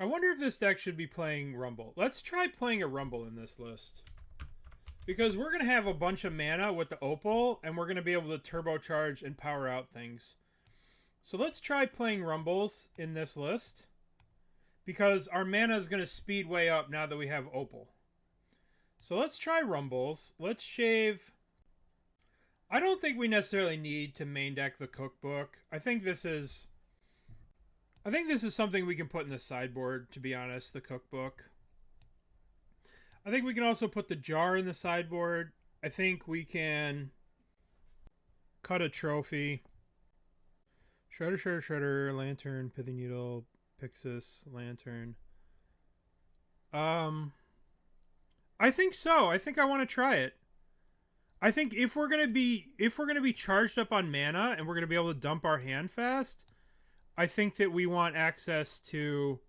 I wonder if this deck should be playing Rumble. Let's try playing a Rumble in this list. Because we're going to have a bunch of mana with the Opal, and we're going to be able to turbocharge and power out things. So let's try playing Rumbles in this list. Because our mana is going to speed way up now that we have Opal. So let's try Rumbles. Let's shave... I don't think we necessarily need to main deck the cookbook. I think this is something we can put in the sideboard, to be honest, the cookbook. I think we can also put the jar in the sideboard. I think we can cut a trophy. Shredder, Lantern, Pithing Needle, Pyxis, Lantern. I think so. I think I want to try it. I think if we're gonna be charged up on mana and we're gonna be able to dump our hand fast, I think that we want access to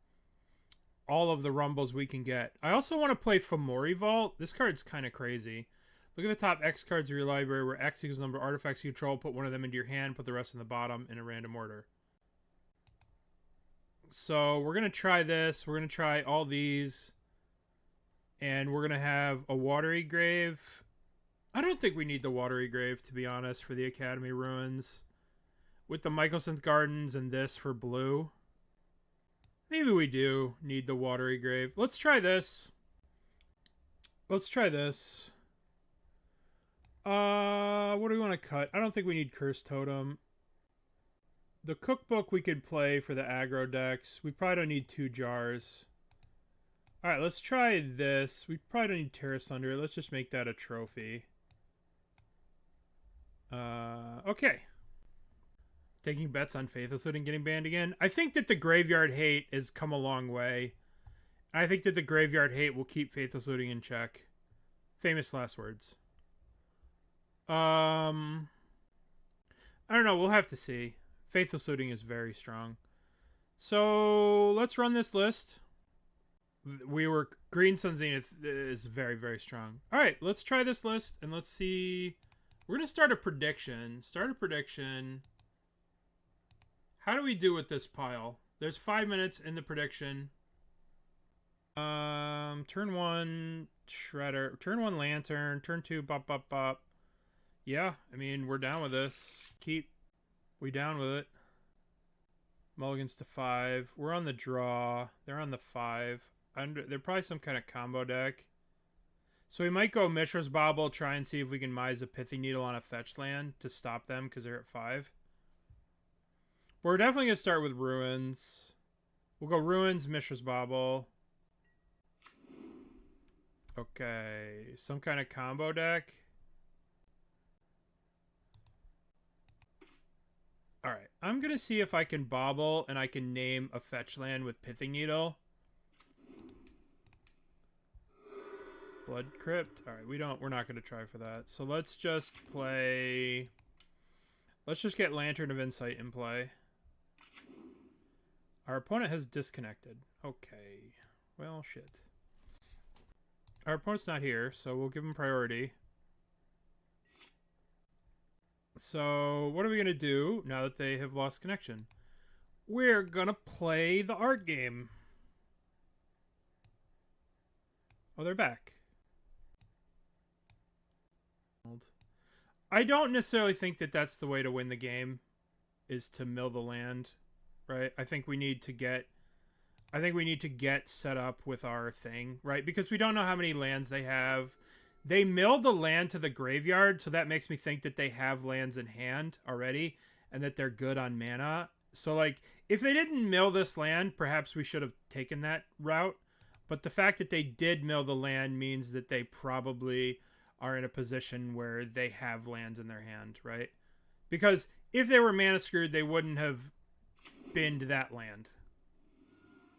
all of the Rumbles we can get. I also want to play Fomori Vault. This card's kind of crazy. Look at the top X cards of your library, where X equals the number of artifacts you control. Put one of them into your hand. Put the rest in the bottom in a random order. So we're gonna try this. We're gonna try all these, and we're gonna have a Watery Grave. I don't think we need the Watery Grave, to be honest, for the Academy Ruins. With the Mycosynth Gardens and this for blue. Maybe we do need the Watery Grave. Let's try this. Let's try this. What do we want to cut? I don't think we need Cursed Totem. The cookbook we could play for the aggro decks. We probably don't need 2 jars. Alright, let's try this. We probably don't need Terra Sunder. Let's just make that a trophy. Okay. Taking bets on Faithless Looting getting banned again. I think that the Graveyard Hate has come a long way. I think that the Graveyard Hate will keep Faithless Looting in check. Famous last words. I don't know. We'll have to see. Faithless Looting is very strong. So, let's run this list. Green Sun Zenith is very, very strong. Alright, let's try this list and let's see. We're going to start a prediction. How do we do with this pile? There's 5 minutes in the prediction. Turn 1, Shredder. Turn 1, Lantern. Turn 2, bop, bop, bop. Yeah, I mean, we're down with this. We down with it. Mulligans to 5. We're on the draw. They're on the 5. They're probably some kind of combo deck. So we might go Mishra's Bauble, try and see if we can Mize a Pithing Needle on a fetch land to stop them because they're at 5. We're definitely going to start with Ruins. We'll go Ruins, Mishra's Bauble. Okay, some kind of combo deck. Alright, I'm going to see if I can Bauble and I can name a fetch land with Pithing Needle. Blood Crypt. Alright, we're not going to try for that. So let's just play... Let's just get Lantern of Insight in play. Our opponent has disconnected. Okay. Well, shit. Our opponent's not here, so we'll give him priority. So, what are we going to do now that they have lost connection? We're going to play the art game. Oh, they're back. I don't necessarily think that that's the way to win the game, is to mill the land, right? I think we need to get set up with our thing, right? Because we don't know how many lands they have. They milled the land to the graveyard, so that makes me think that they have lands in hand already and that they're good on mana. So, like, if they didn't mill this land, perhaps we should have taken that route. But the fact that they did mill the land means that they probably are in a position where they have lands in their hand, right? Because if they were mana screwed, they wouldn't have binned that land.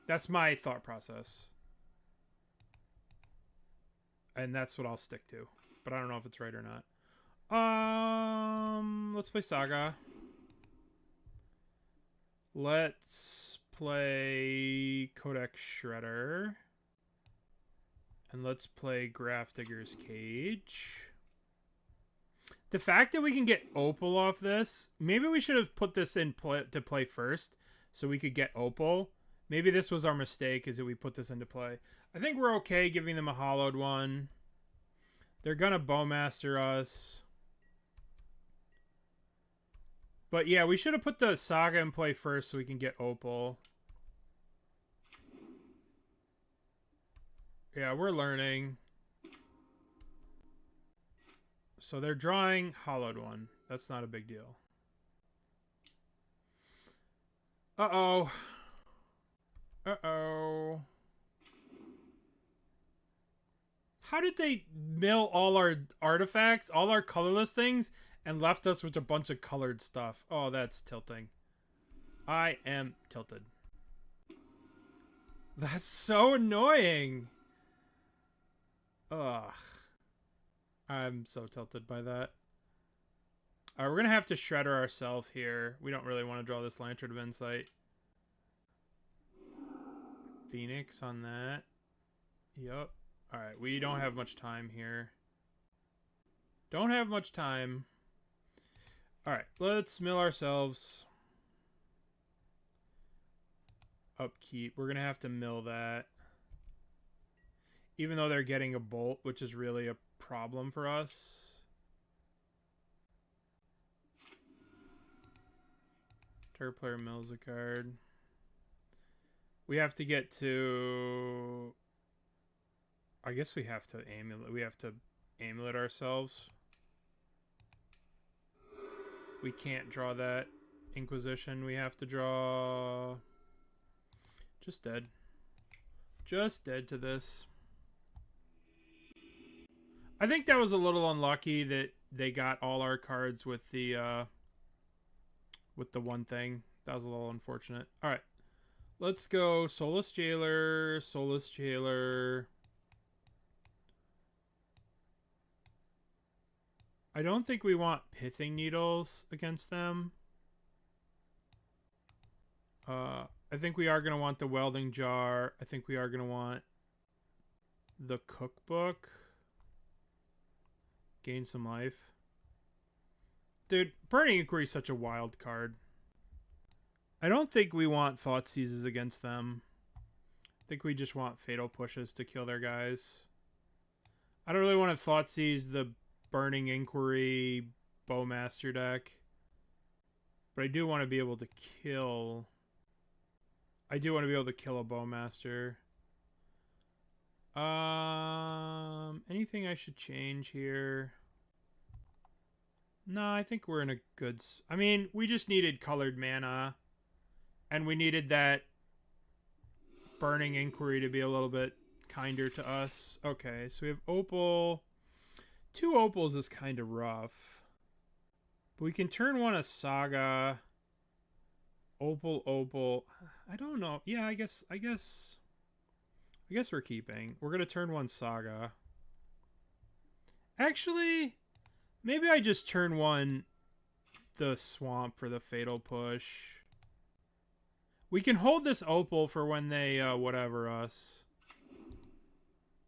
That's my thought process. And that's what I'll stick to. But I don't know if it's right or not. Let's play Saga. Let's play Codex Shredder. And let's play Grafdigger's Cage. The fact that we can get Opal off this, maybe we should have put this in to play first so we could get Opal. Maybe this was our mistake, is that we put this into play. I think we're okay giving them a hollowed one. They're gonna Bowmaster us. But yeah, we should have put the Saga in play first so we can get Opal. Yeah, we're learning. So they're drawing hollowed one. That's not a big deal. Uh-oh. Uh-oh. How did they mill all our artifacts, all our colorless things, and left us with a bunch of colored stuff? Oh, that's tilting. I am tilted. That's so annoying. Ugh. I'm so tilted by that. We're going to have to Shredder ourselves here. We don't really want to draw this Lantern of Insight. Phoenix on that. Yup. Alright, we don't have much time here. Don't have much time. Alright, let's mill ourselves. Upkeep. We're going to have to mill that. Even though they're getting a bolt, which is really a problem for us. Turret player mills a card. We have to get to... I guess we have to amulet. We have to amulet ourselves. We can't draw that Inquisition. We have to draw... Just dead. Just dead to this. I think that was a little unlucky that they got all our cards with the one thing. That was a little unfortunate. All right. Let's go Soulless Jailer, Soulless Jailer. I don't think we want Pithing Needles against them. I think we are going to want the Welding Jar. I think we are going to want the Cookbook. Gain some life. Dude, Burning Inquiry is such a wild card. I don't think we want Thoughtseizes against them. I think we just want Fatal Pushes to kill their guys. I don't really want to Thoughtseize the Burning Inquiry Bowmaster deck. But I do want to be able to kill... I do want to be able to kill a Bowmaster. Anything I should change here? No, I think we're in a good... I mean, we just needed colored mana. And we needed that Burning Inquiry to be a little bit kinder to us. Okay, so we have Opal. 2 Opals is kind of rough. But we can turn one a Saga. Opal, Opal. I don't know. Yeah, I guess we're keeping. We're going to turn one Saga. Actually, maybe I just turn one the Swamp for the Fatal Push. We can hold this Opal for when they whatever us.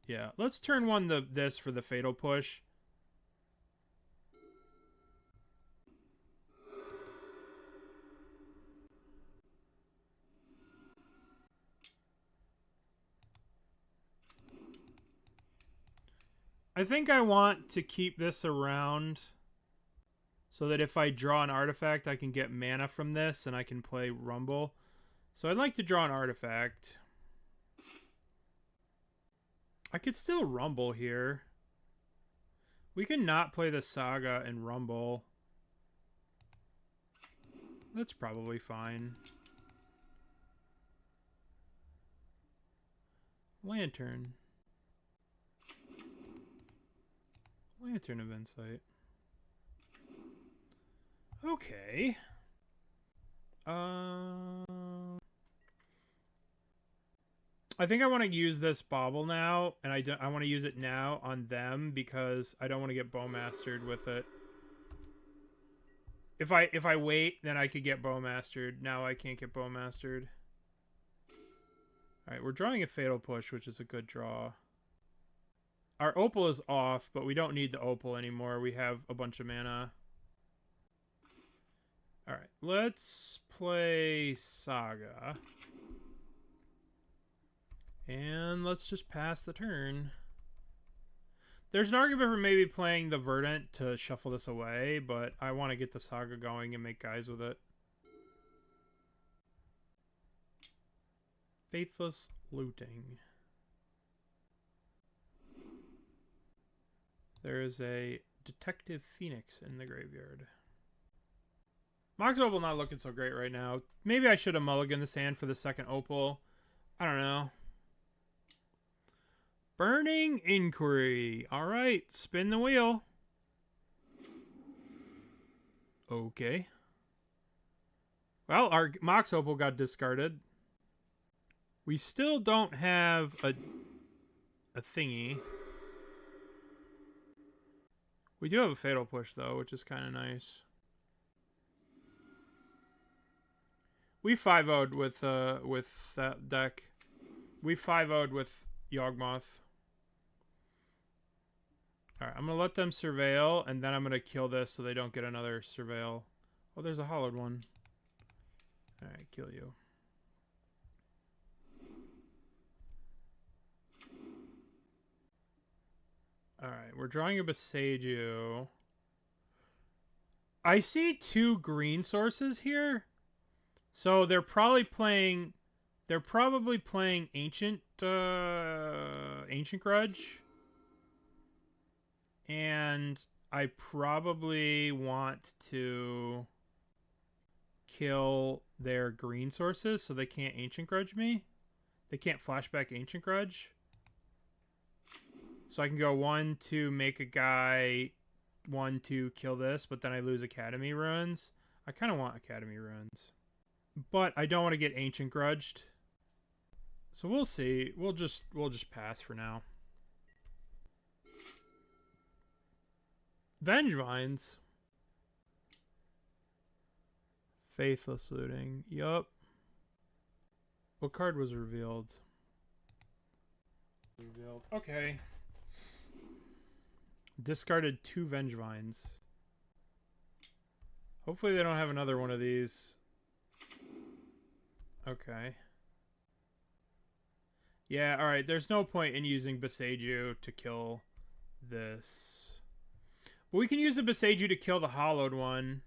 Yeah, let's turn one this for the Fatal Push. I think I want to keep this around so that if I draw an artifact, I can get mana from this and I can play Rumble. So I'd like to draw an artifact. I could still Rumble here. We can not play the Saga and Rumble. That's probably fine. Lantern. Lantern of Insight. Okay. I think I want to use this Bauble now, and I want to use it now on them because I don't want to get Bowmastered with it. If I wait, then I could get Bowmastered. Now I can't get Bowmastered. All right, we're drawing a Fatal Push, which is a good draw. Our Opal is off, but we don't need the Opal anymore. We have a bunch of mana. All right, let's play Saga. And let's just pass the turn. There's an argument for maybe playing the Verdant to shuffle this away, but I want to get the Saga going and make guys with it. Faithless Looting. There is a Detective Phoenix in the graveyard. Mox Opal not looking so great right now. Maybe I should have mulliganed this hand for the second Opal. I don't know. Burning Inquiry. Alright, spin the wheel. Okay. Well, our Mox Opal got discarded. We still don't have a thingy. We do have a Fatal Push, though, which is kind of nice. We 5-0'd with that deck. We 5-0'd with Yawgmoth. Alright, I'm going to let them surveil, and then I'm going to kill this so they don't get another surveil. Oh, there's a hollowed one. Alright, kill you. Alright, we're drawing a Boseiju. I see 2 green sources here. So they're probably playing Ancient Grudge. And I probably want to kill their green sources so they can't Ancient Grudge me. They can't flashback Ancient Grudge. So I can go 1 to make a guy, 1 to kill this, but then I lose Academy Ruins. I kind of want Academy Ruins. But I don't want to get Ancient Grudged. So we'll see. We'll just pass for now. Vengevines. Faithless Looting. Yup. What card was revealed? Okay. Discarded 2 Vengevines. Hopefully they don't have another one of these. Okay. Yeah, alright. There's no point in using Boseiju to kill this. But we can use the Boseiju to kill the hollowed one.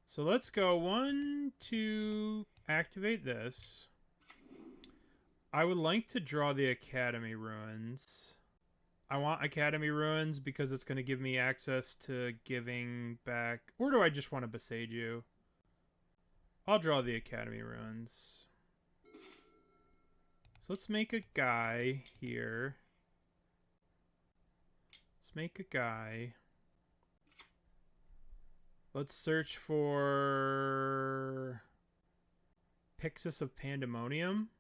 So let's go 1 to activate this. I would like to draw the Academy Ruins. I want Academy Ruins because it's going to give me access to giving back... Or do I just want a Boseiju? I'll draw the Academy Ruins. So let's make a guy here. Let's make a guy. Let's search for Pyxis of Pandemonium.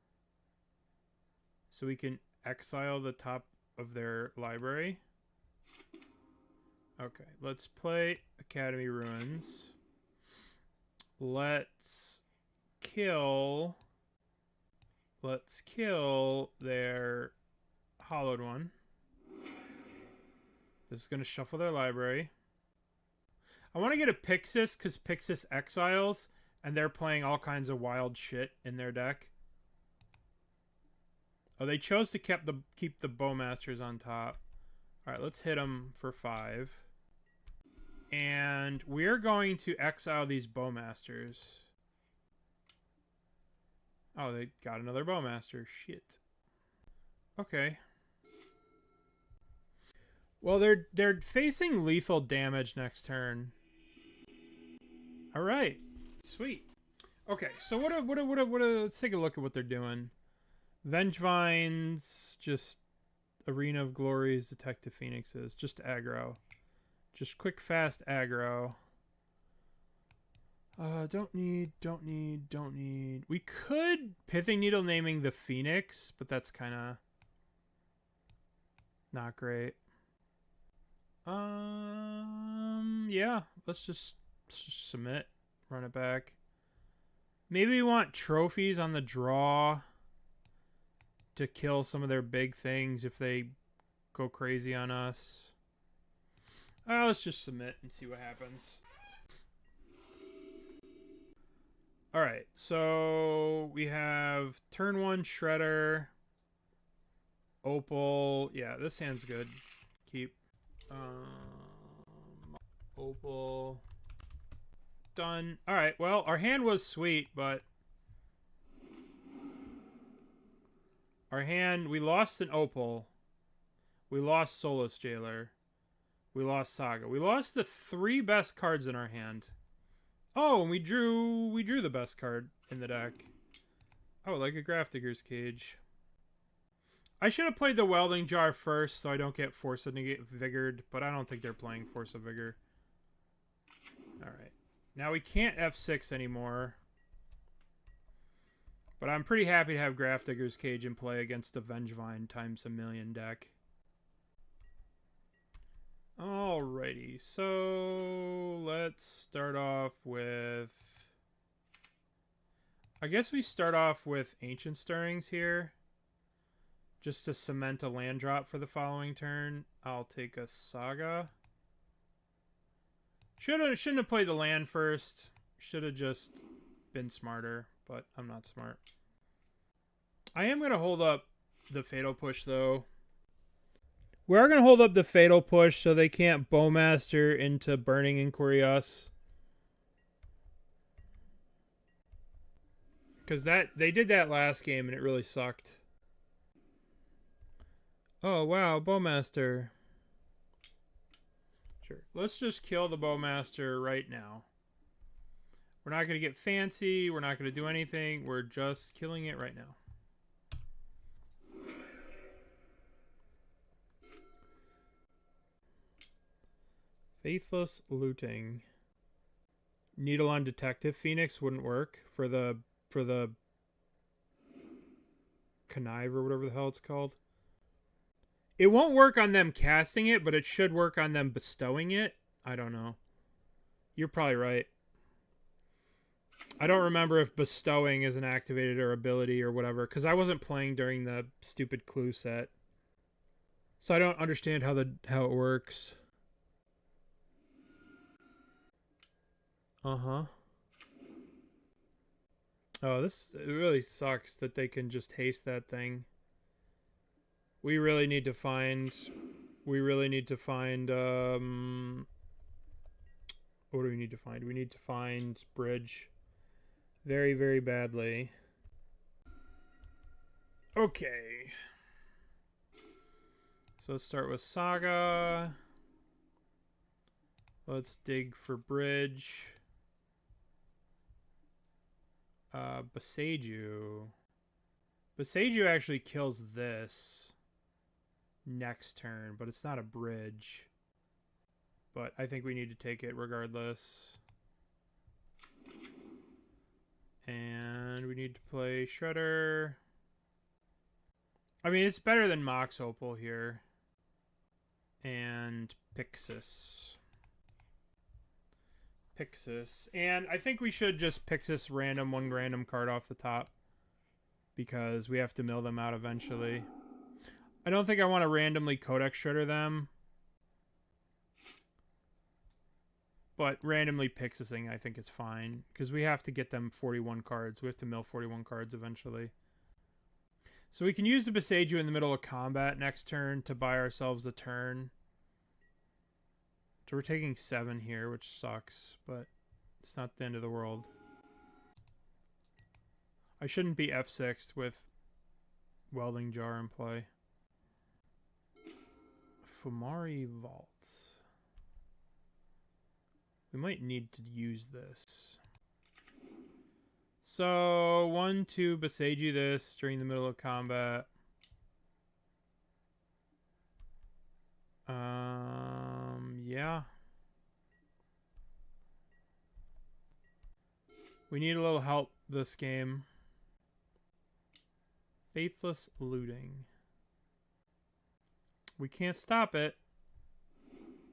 So we can exile the top of their library. Okay, let's play Academy Ruins. Let's kill their hollowed one. This is going to shuffle their library. I want to get a Pyxis because Pyxis exiles and they're playing all kinds of wild shit in their deck. Oh, they chose to keep the Bowmasters on top. Alright, let's hit them for 5. And we're going to exile these Bowmasters. Oh, they got another Bowmaster. Shit. Okay. Well, they're facing lethal damage next turn. Alright. Sweet. Okay, so let's take a look at what they're doing. Vengevines, just Arena of Glories, Detective Phoenixes, just aggro. Just quick, fast aggro. Don't need. We could Pithing Needle naming the Phoenix, but that's kind of not great. Yeah, let's just submit, run it back. Maybe we want trophies on the draw to kill some of their big things if they go crazy on us. Let's just submit and see what happens. Alright, so we have turn 1 Shredder. Opal. Yeah, this hand's good. Keep. Opal. Done. Alright, well, our hand was sweet, but... Our hand... We lost an Opal. We lost Soulless Jailer. We lost Saga. We lost the 3 best cards in our hand. Oh, and we drew the best card in the deck. Oh, like a Grafdigger's Cage. I should have played the Welding Jar first so I don't get Force of Vigored, but I don't think they're playing Force of Vigor. Alright. Now we can't F6 anymore. But I'm pretty happy to have Grafdigger's Cage in play against the Vengevine times a million deck. Alrighty, so let's start off with... I guess we start off with Ancient Stirrings here. Just to cement a land drop for the following turn. I'll take a Saga. Shouldn't have played the land first. Should have just been smarter, but I'm not smart. I am going to hold up the Fatal Push, though. We are going to hold up the Fatal Push so they can't Bowmaster into Burning Inquiry us. Because they did that last game and it really sucked. Oh, wow, Bowmaster. Sure. Let's just kill the Bowmaster right now. We're not going to get fancy. We're not going to do anything. We're just killing it right now. Faithless Looting. Needle on Detective Phoenix wouldn't work for the Connive or whatever the hell it's called. It won't work on them casting it, but it should work on them bestowing it. I don't know. You're probably right. I don't remember if bestowing is an activated or ability or whatever, because I wasn't playing during the stupid clue set. So I don't understand how it works. Uh-huh. Oh, it really sucks that they can just haste that thing. We really need to find... what do we need to find? We need to find Bridge. Very, very badly. Okay. So let's start with Saga. Let's dig for Bridge. Boseiju. Boseiju actually kills this next turn, but it's not a bridge. But I think we need to take it regardless. And we need to play Shredder. I mean, it's better than Mox Opal here. And Pyxis. And I think we should just Pyxis one random card off the top. Because we have to mill them out eventually. I don't think I want to randomly Codex Shredder them. But randomly Pyxising I think is fine. Because we have to get them 41 cards. We have to mill 41 cards eventually. So we can use the Boseiju in the middle of combat next turn to buy ourselves a turn. So we're taking 7 here, which sucks. But it's not the end of the world. I shouldn't be F6'd with Welding Jar in play. Fomori Vault. We might need to use this. So, 1-2 Boseiju this during the middle of combat. Yeah. We need a little help this game. Faithless Looting. We can't stop it.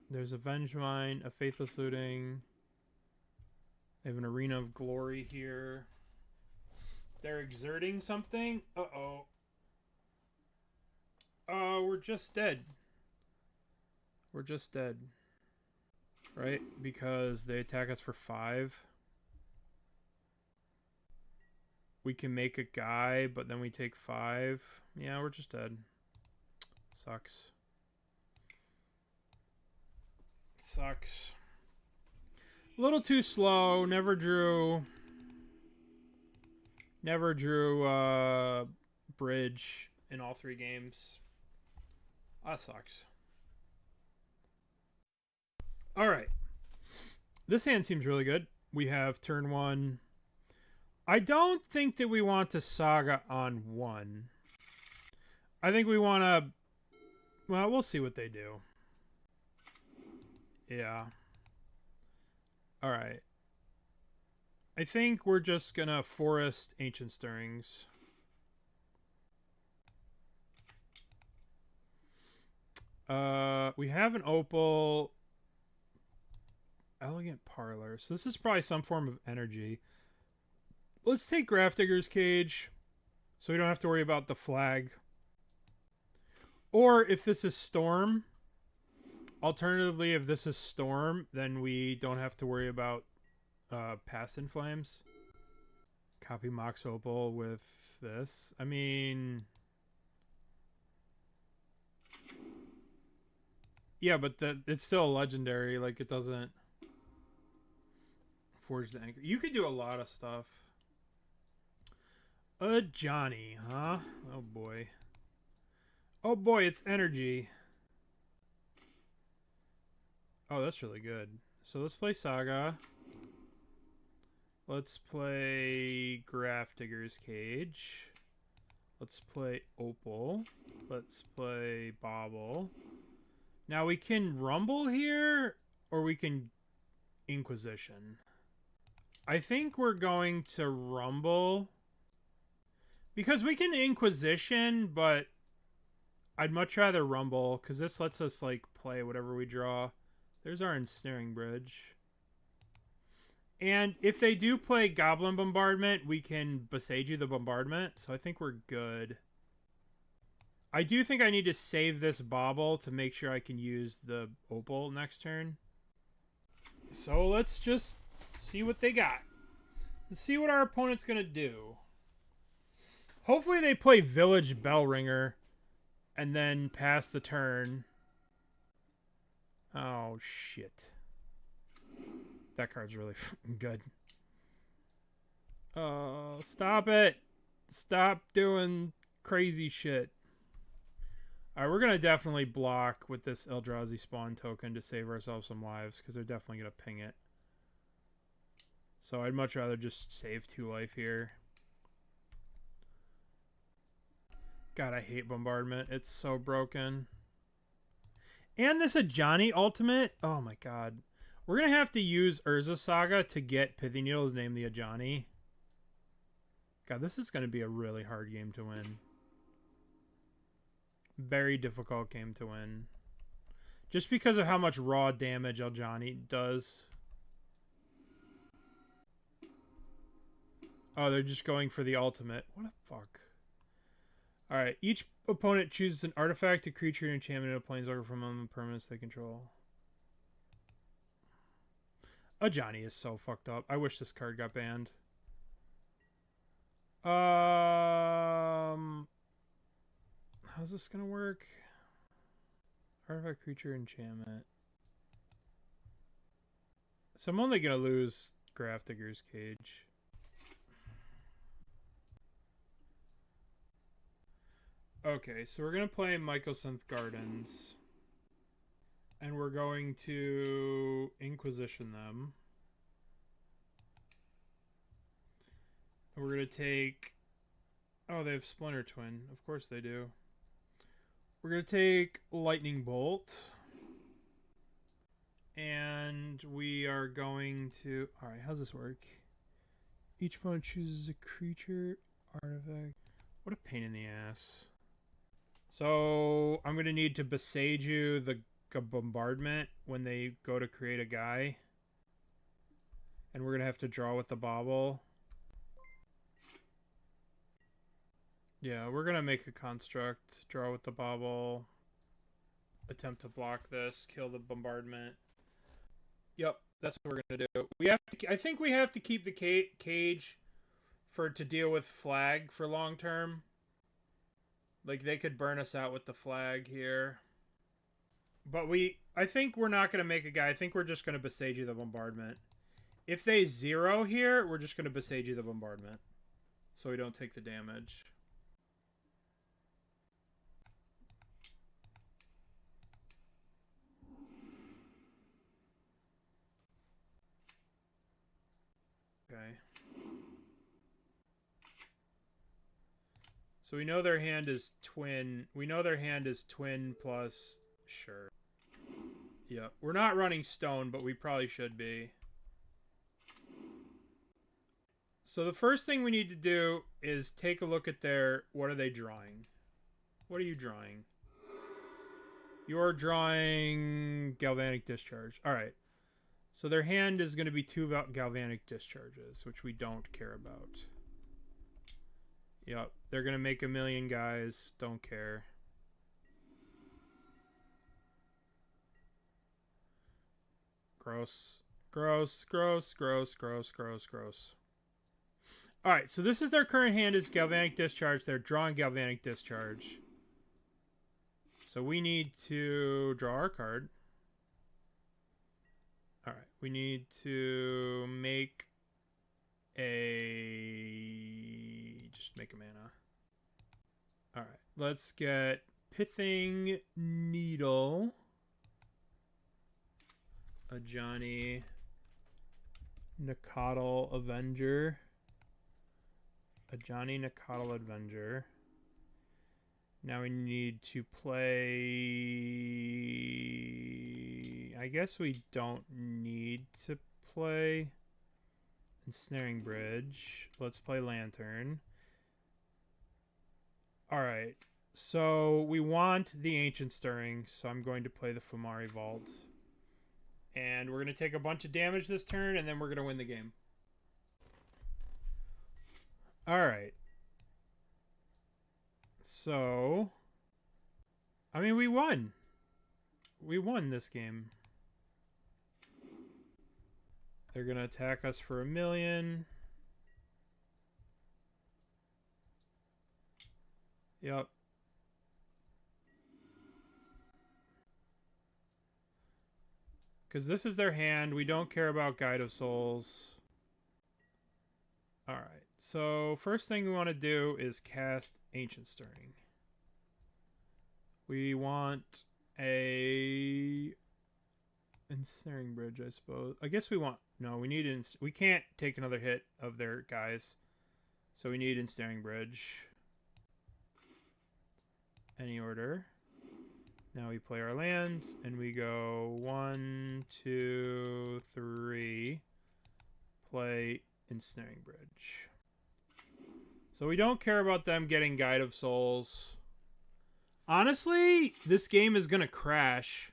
There's a Vengevine, a Faithless Looting. They have an Arena of Glory here. They're exerting something. Uh-oh. Oh, we're just dead. We're just dead. Right? Because they attack us for 5. We can make a guy, but then we take 5. Yeah, we're just dead. Sucks. Sucks. A little too slow. Never drew bridge in all 3 games. That sucks. Alright. This hand seems really good. We have turn 1. I don't think that we want to Saga on 1. I think we want to... Well, we'll see what they do. Yeah. Alright. I think we're just gonna forest Ancient Stirrings. We have an Opal. Elegant Parlor. So this is probably some form of energy. Let's take Grafdigger's Cage, so we don't have to worry about the flag. Or if this is Storm, alternatively, if this is Storm, then we don't have to worry about Past in Flames. Copy Mox Opal with this. I mean... Yeah, but it's still a legendary. Like, it doesn't forge the anchor. You could do a lot of stuff. Johnny, huh? Oh, boy. Oh, boy, it's energy. Oh, that's really good. So let's play Saga. Let's play Grafdigger's Cage. Let's play Opal. Let's play Bauble. Now we can Rumble here, or we can Inquisition. I think we're going to Rumble. Because we can Inquisition, but I'd much rather Rumble, because this lets us, like, play whatever we draw. There's our Ensnaring Bridge. And if they do play Goblin Bombardment, we can Boseiju the Bombardment, so I think we're good. I do think I need to save this Bauble to make sure I can use the Opal next turn. So let's just see what they got. Let's see what our opponent's going to do. Hopefully they play Village Bellringer and then pass the turn. Oh, shit. That card's really good. Oh, stop it. Stop doing crazy shit. Alright, we're going to definitely block with this Eldrazi Spawn token to save ourselves some lives, because they're definitely going to ping it. So I'd much rather just save 2 life here. God, I hate Bombardment. It's so broken. And this Ajani ultimate. Oh my god. We're going to have to use Urza Saga to get Pithing Needle to name the Ajani. God, this is going to be a really hard game to win. Very difficult game to win. Just because of how much raw damage Ajani does. Oh, they're just going for the ultimate. What a fuck. Alright, each opponent chooses an artifact, a creature, an enchantment, and a planeswalker from among the permanents they control. Ajani is so fucked up. I wish this card got banned. How's this gonna work? Artifact, creature, enchantment. So I'm only gonna lose Grafdigger's Cage. Okay, so we're gonna play Mycosynth Gardens. And we're going to Inquisition them. And we're gonna take... Oh, they have Splinter Twin. Of course they do. We're going to take Lightning Bolt. And we are going to... Alright, how's this work? Each opponent chooses a creature, artifact. What a pain in the ass. So, I'm going to need to Boseiju the Bombardment when they go to create a guy. And we're going to have to draw with the Bauble. Yeah, we're going to make a construct, draw with the Bauble, attempt to block this, kill the Bombardment. Yep, that's what we're going to do. I think we have to keep the cage to deal with flag for long term. Like, they could burn us out with the flag here. But I think we're not going to make a guy. I think we're just going to Boseiju the bombardment. If they 0 here, we're just going to Boseiju the bombardment. So we don't take the damage. Okay. So we know their hand is twin. We know their hand is twin plus... Sure. Yeah. We're not running stone, but we probably should be. So the first thing we need to do is take a look at their... What are they drawing? What are you drawing? You're drawing Galvanic Discharge. Alright. So their hand is going to be 2 Galvanic Discharges, which we don't care about. Yep. They're going to make 1,000,000 guys. Don't care. Gross. Gross, gross, gross, gross, gross, gross. Alright, so this is their current hand is Galvanic Discharge. They're drawing Galvanic Discharge. So we need to draw our card. Alright, we need to make just make a mana. Alright, let's get Pithing Needle. A Johnny Nakatl Avenger. A Johnny Nakatl Avenger. Now we need to play... I guess we don't need to play Ensnaring Bridge. Let's play Lantern. Alright. So we want the Ancient Stirring, so I'm going to play the Fomori Vault. And we're going to take a bunch of damage this turn, and then we're going to win the game. Alright. So... I mean, we won. We won this game. They're going to attack us for 1,000,000. Yep. Because this is their hand. We don't care about Guide of Souls. Alright. So, first thing we want to do is cast Ancient Stirring. We want a... Ensnaring Bridge, I suppose. I guess we want... No, we need... We can't take another hit of their guys. So we need Ensnaring Bridge. Any order. Now we play our land, and we go 1, 2, 3. Play Ensnaring Bridge. So we don't care about them getting Guide of Souls. Honestly, this game is going to crash.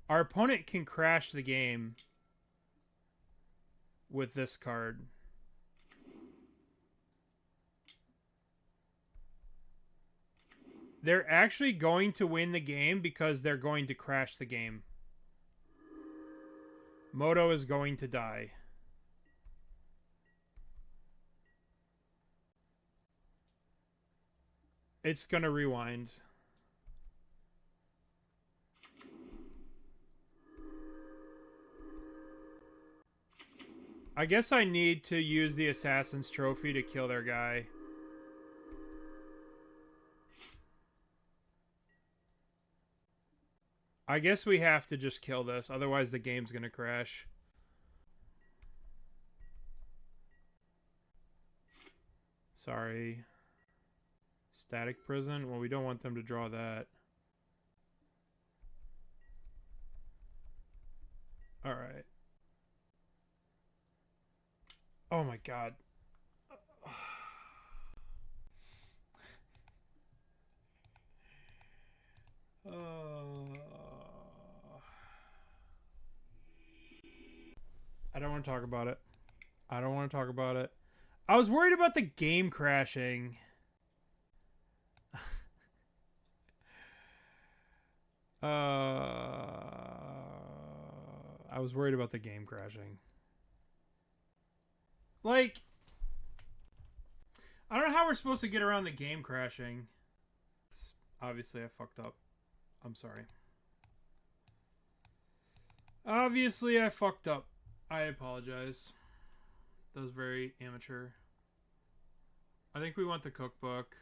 Our opponent can crash the game with this card. They're actually going to win the game because they're going to crash the game. Moto is going to die. It's going to rewind. I guess I need to use the Assassin's Trophy to kill their guy. I guess we have to just kill this, otherwise the game's gonna crash. Sorry. Static Prison? Well, we don't want them to draw that. Alright. Oh my god. I don't want to talk about it. I don't want to talk about it. I was worried about the game crashing. I was worried about the game crashing. Like, I don't know how we're supposed to get around the game crashing. Obviously, I fucked up. I'm sorry. Obviously, I fucked up. I apologize. That was very amateur. I think we want the cookbook.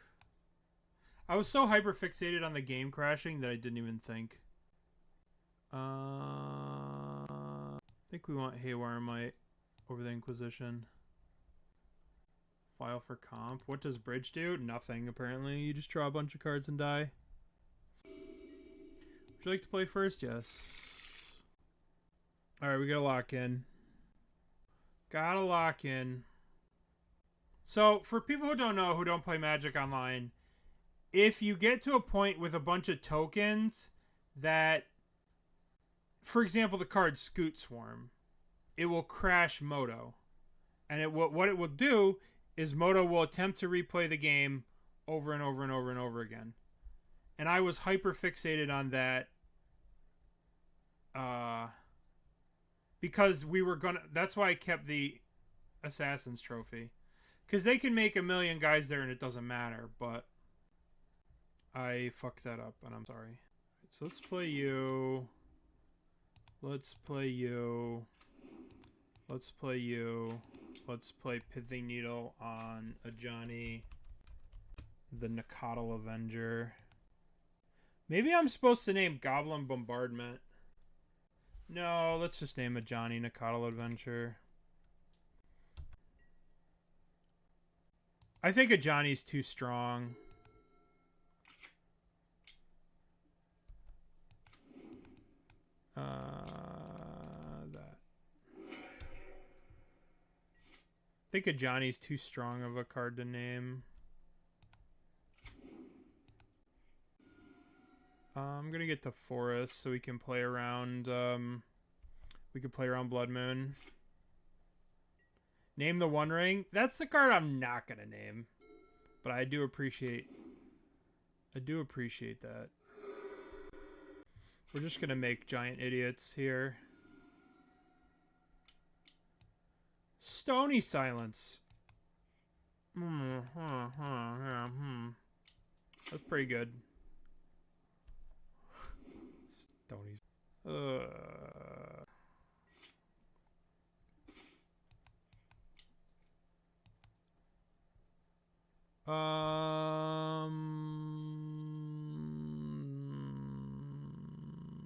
I was so hyper fixated on the game crashing that I didn't even think. I think we want Haywire Mite over the Inquisition. File for comp. What does Bridge do? Nothing, apparently. You just draw a bunch of cards and die. Would you like to play first? Yes. Alright, we gotta lock in. Gotta lock in. So, for people who don't know, who don't play Magic Online, if you get to a point with a bunch of tokens that, for example, the card Scoot Swarm, it will crash Moto. And what it will do is Moto will attempt to replay the game over and over and over and over again. And I was hyper fixated on that because we were gonna... That's why I kept the Assassin's Trophy. Because they can make a million guys there and it doesn't matter, but I fucked that up and I'm sorry. So let's play you. Let's play you. Let's play you. Let's play Pithing Needle on a Johnny, the Nakatl Avenger. Maybe I'm supposed to name Goblin Bombardment. No, let's just name a Johnny Nakatl Adventure. I think a Johnny's too strong. That. I think a Johnny's too strong of a card to name. I'm gonna get the Forest so we can play around. We can play around Blood Moon. Name the One Ring. That's the card I'm not gonna name, but I do appreciate that. We're just gonna make giant idiots here. Stony Silence. That's pretty good. Stony.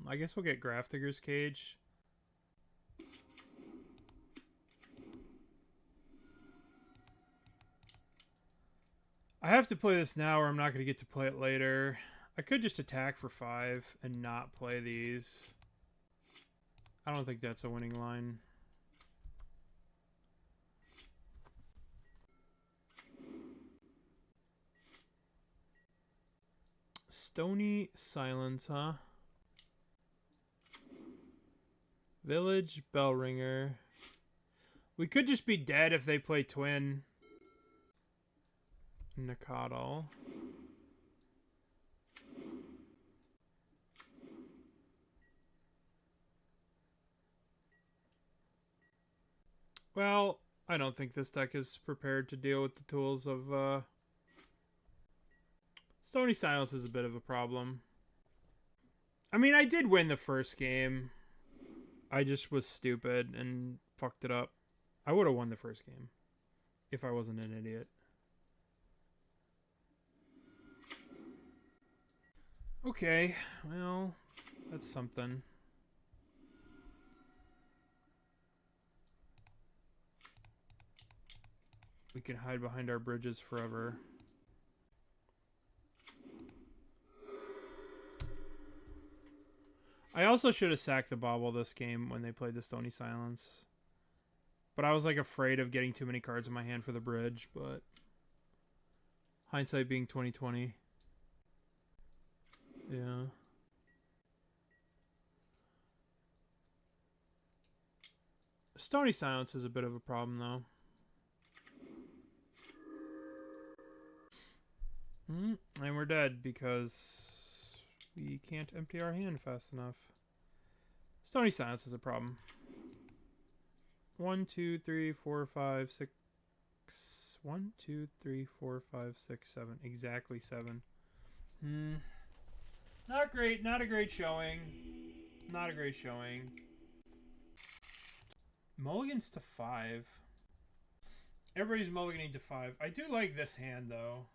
I guess we'll get Grafdigger's Cage. I have to play this now or I'm not going to get to play it later. I could just attack for 5 and not play these. I don't think that's a winning line. Stony Silence, huh? Village Bellringer. We could just be dead if they play Twin. Nakatl. Well, I don't think this deck is prepared to deal with the tools of Stony Silence is a bit of a problem. I mean, I did win the first game. I just was stupid and fucked it up. I would have won the first game if I wasn't an idiot. Okay, well, that's something. We can hide behind our bridges forever. I also should have sacked the Bauble this game when they played the Stony Silence. But I was like afraid of getting too many cards in my hand for the bridge, but hindsight being 2020. Yeah. Stony Silence is a bit of a problem though. And we're dead because we can't empty our hand fast enough. Stony Silence is a problem. 1, 2, 3, 4, 5, 6. 1, 2, 3, 4, 5, 6, 7. Exactly 7. Not great. Not a great showing. Not a great showing. Mulligans to 5. Everybody's mulliganing to 5. I do like this hand, though.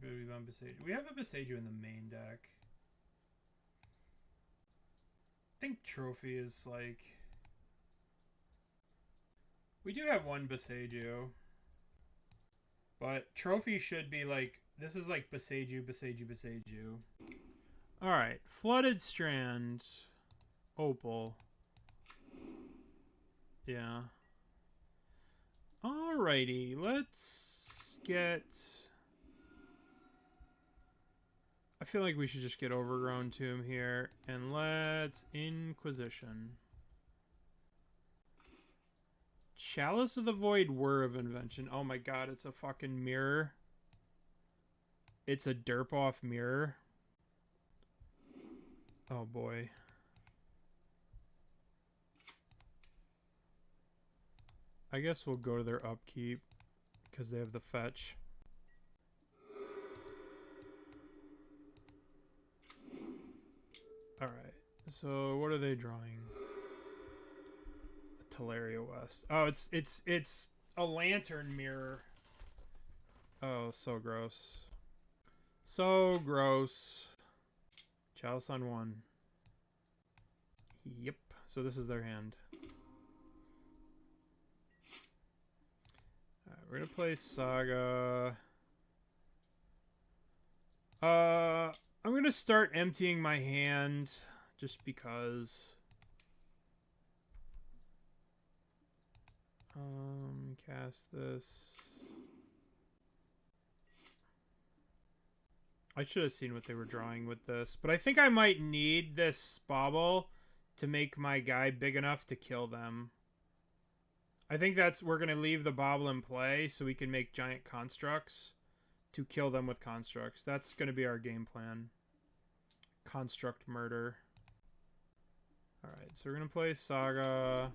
We have a Boseiju in the main deck. I think Trophy is like... We do have one Boseiju. But Trophy should be like... This is like Boseiju, Boseiju, Boseiju. Alright. Flooded Strand. Opal. Yeah. Alrighty. Let's get... I feel like we should just get Overgrown Tomb here. And let's Inquisition. Chalice of the Void, Whir of Invention. Oh my god, it's a fucking mirror. It's a derp-off mirror. Oh boy. I guess we'll go to their upkeep. Because they have the fetch. Alright, so what are they drawing? A Teleria West. Oh, it's a lantern mirror. Oh, so gross. So gross. Chalice on 1. Yep, so this is their hand. Alright, we're gonna play Saga. I'm going to start emptying my hand just because. Cast this. I should have seen what they were drawing with this, but I think I might need this Bauble to make my guy big enough to kill them. I think we're going to leave the Bauble in play so we can make giant constructs to kill them with constructs. That's going to be our game plan. Construct murder. Alright, so we're going to play Saga.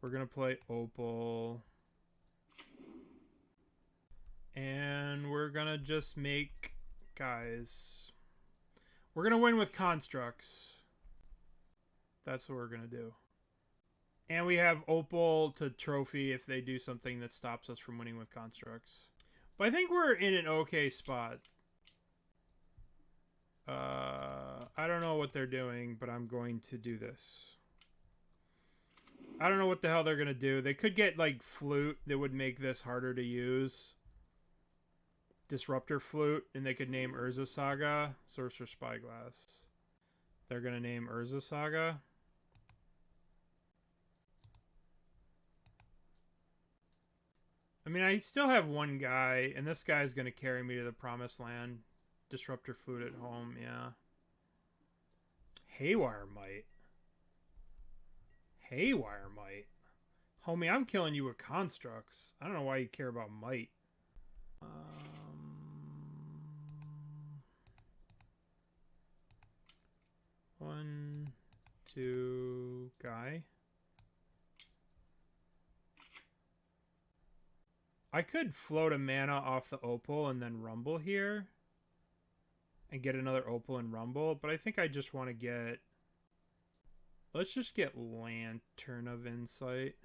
We're going to play Opal. And we're going to just make... Guys. We're going to win with constructs. That's what we're going to do. And we have Opal to trophy if they do something that stops us from winning with constructs. But I think we're in an okay spot. I don't know what they're doing, but I'm going to do this. I don't know what the hell they're going to do. They could get, like, Flute that would make this harder to use. Disruptor Flute, and they could name Urza Saga. Sorcerer Spyglass. They're going to name Urza Saga. I mean, I still have one guy, and this guy's going to carry me to the Promised Land. Disruptor Flute at home, yeah. Haywire Mite. Haywire Mite. Homie, I'm killing you with constructs. I don't know why you care about Mite. 1, 2, guy. I could float a mana off the Opal and then Rumble here. And get another Opal and Rumble. But I think I just want to get... Let's just get Lantern of Insight.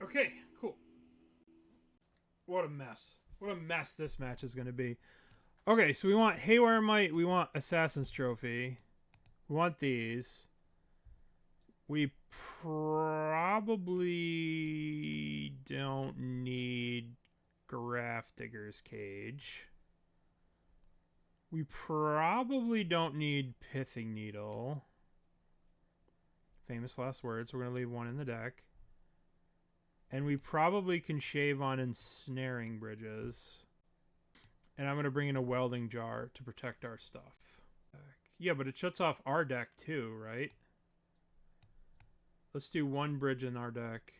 Okay, cool. What a mess. What a mess this match is going to be. Okay, so we want Haywire Mite. We want Assassin's Trophy. We want these. We probably don't need Grafdigger's Cage. We probably don't need Pithing Needle. Famous last words. We're going to leave one in the deck. And we probably can shave on Ensnaring Bridges. And I'm going to bring in a Welding Jar to protect our stuff. Yeah, but it shuts off our deck too, right? Let's do one bridge in our deck.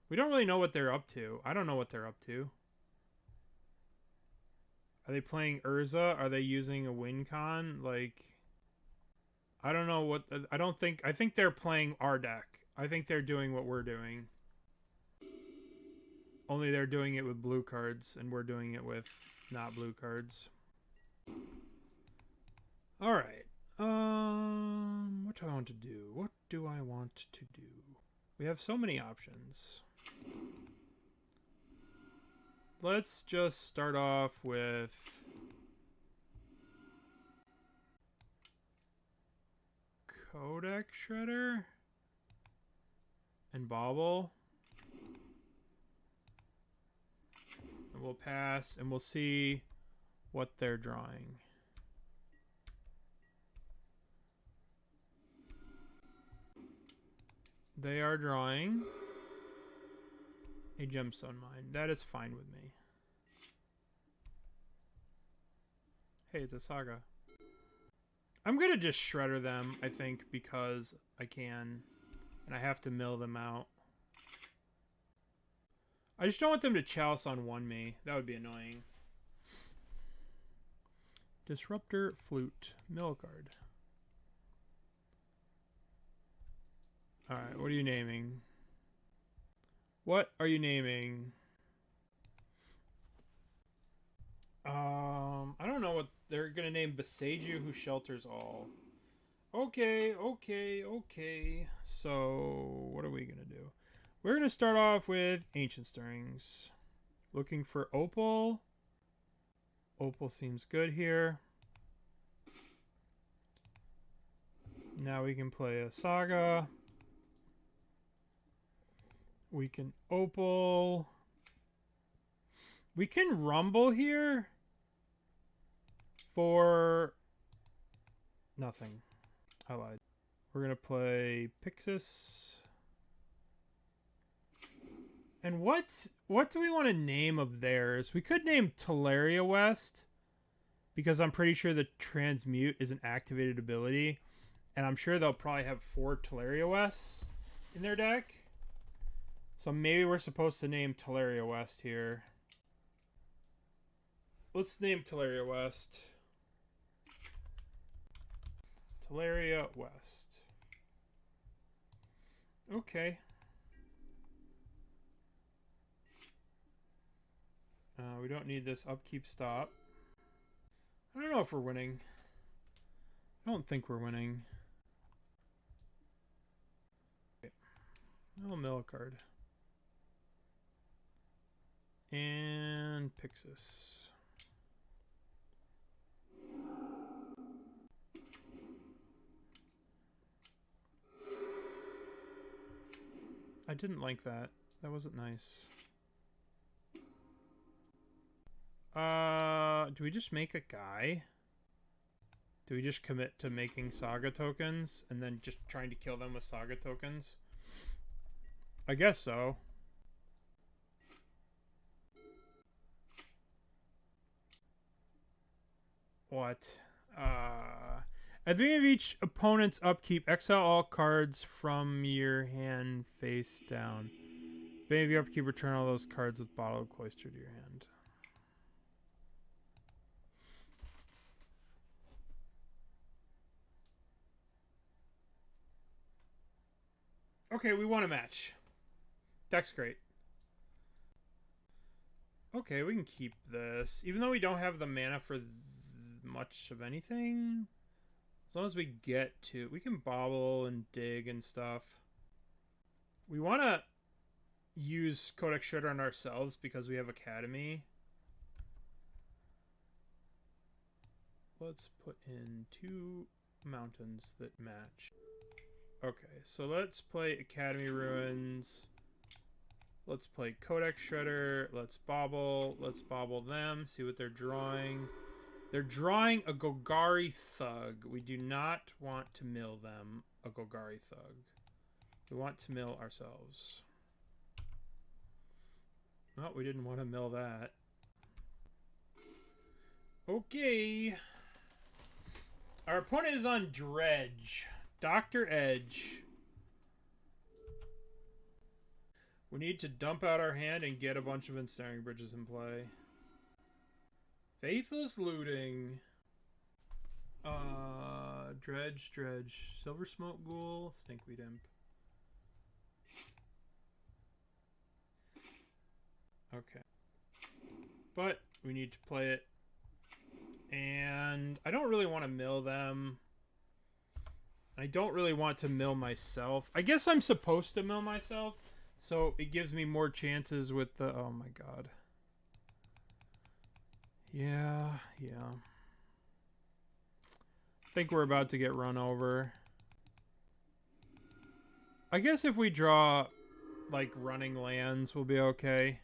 We don't really know what they're up to. I don't know what they're up to. Are they playing Urza? Are they using a win con? Like, I don't know what... I think they're playing our deck. I think they're doing what we're doing. Only they're doing it with blue cards, and we're doing it with not blue cards. All right. What do I want to do? What do I want to do? We have so many options. Let's just start off with Codex Shredder and Bauble. And we'll pass and we'll see what they're drawing. They are drawing a gemstone mine. That is fine with me. Hey, it's a Saga. I'm gonna just shredder them, I think, because I can. And I have to mill them out. I just don't want them to chalice on one me. That would be annoying. Disruptor, Flute, mill card. Alright, what are you naming? What are you naming? I don't know what they're gonna name. Boseiju, who shelters all. Okay. So, what are we gonna do? We're gonna start off with Ancient Stirrings. Looking for Opal. Opal seems good here. Now we can play a Saga. We can Opal. We can Rumble here for nothing. I lied. We're going to play Pyxis. And what do we want to name of theirs? We could name Teleria West, because I'm pretty sure the Transmute is an activated ability. And I'm sure they'll probably have 4 Teleria Wests in their deck. So maybe we're supposed to name Teleria West here. Let's name Teleria West. Teleria West. Okay. We don't need this upkeep stop. I don't know if we're winning. I don't think we're winning. Oh, mill card. And Pyxis. I didn't like that. That wasn't nice. Do we just make a guy? Do we just commit to making Saga tokens and then just trying to kill them with Saga tokens? I guess so. What? At the beginning of each opponent's upkeep, exile all cards from your hand face down. At the beginning of your upkeep, return all those cards with Bottled Cloister to your hand. Okay, we won a match. Deck's great. Okay, we can keep this. Even though we don't have the mana for much of anything. As long as we get to... We can bobble and dig and stuff. We want to use Codex Shredder on ourselves because we have Academy. Let's put in 2 mountains that match. Okay, so let's play Academy Ruins. Let's play Codex Shredder. Let's bobble. Let's bobble them. See what they're drawing. They're drawing a Golgari Thug. We do not want to mill them a Golgari Thug. We want to mill ourselves. Oh, we didn't want to mill that. Okay. Our opponent is on Dredge. Dr. Edge. We need to dump out our hand and get a bunch of Ensnaring Bridges in play. Faithless Looting. Dredge. Silver Smoke Ghoul. Stinkweed Imp. Okay. But we need to play it. And I don't really want to mill them. I don't really want to mill myself. I guess I'm supposed to mill myself, so it gives me more chances with the... Oh my god. Yeah. I think we're about to get run over. I guess if we draw, like, running lands, we'll be okay.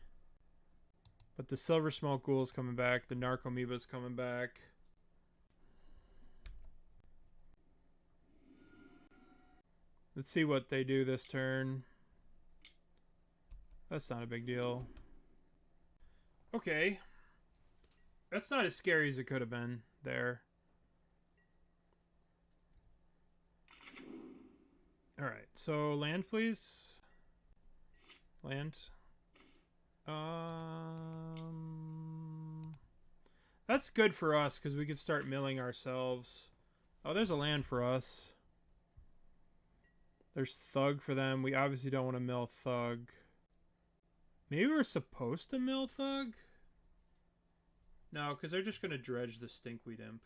But the Silver Smoke Ghoul's coming back. The Narcomoeba's coming back. Let's see what they do this turn. That's not a big deal. Okay. That's not as scary as it could have been there. Alright, so land, please. Land. That's good for us, because we could start milling ourselves. Oh, there's a land for us. There's Thug for them. We obviously don't want to mill Thug. Maybe we're supposed to mill Thug? No, because they're just going to dredge the Stinkweed Imp.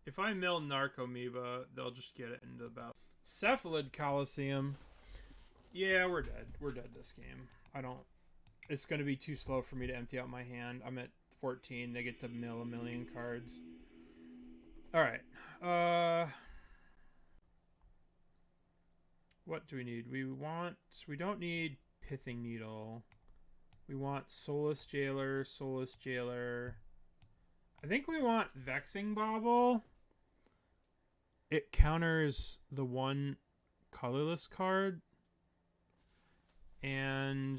If I mill Narcomoeba, they'll just get it into the battle. Cephalid Coliseum. Yeah, we're dead. We're dead this game. I don't... It's going to be too slow for me to empty out my hand. I'm at 14. They get to mill a million cards. Alright. What do we need? We don't need Pithing Needle. We want Soulless Jailer, Soulless Jailer. I think we want Vexing Bauble. It counters the one colorless card. And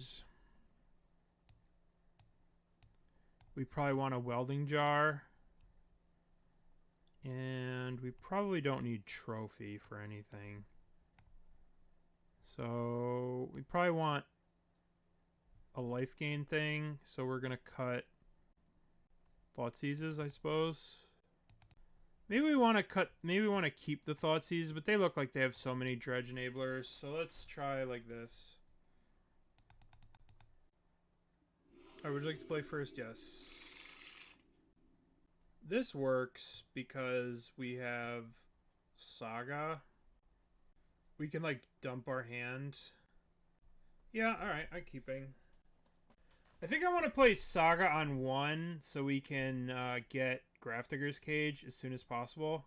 we probably want a Welding Jar. And we probably don't need Trophy for anything. So we probably want a life gain thing. So we're going to cut Thoughtseizes, I suppose. Maybe we want to cut, maybe we want to keep the Thoughtseize, but they look like they have so many dredge enablers. So let's try like this. Oh, would you like to play first? Yes. This works because we have Saga. We can, like, dump our hand. Yeah, alright, I'm keeping. I think I want to play Saga on 1 so we can get Grafdigger's Cage as soon as possible.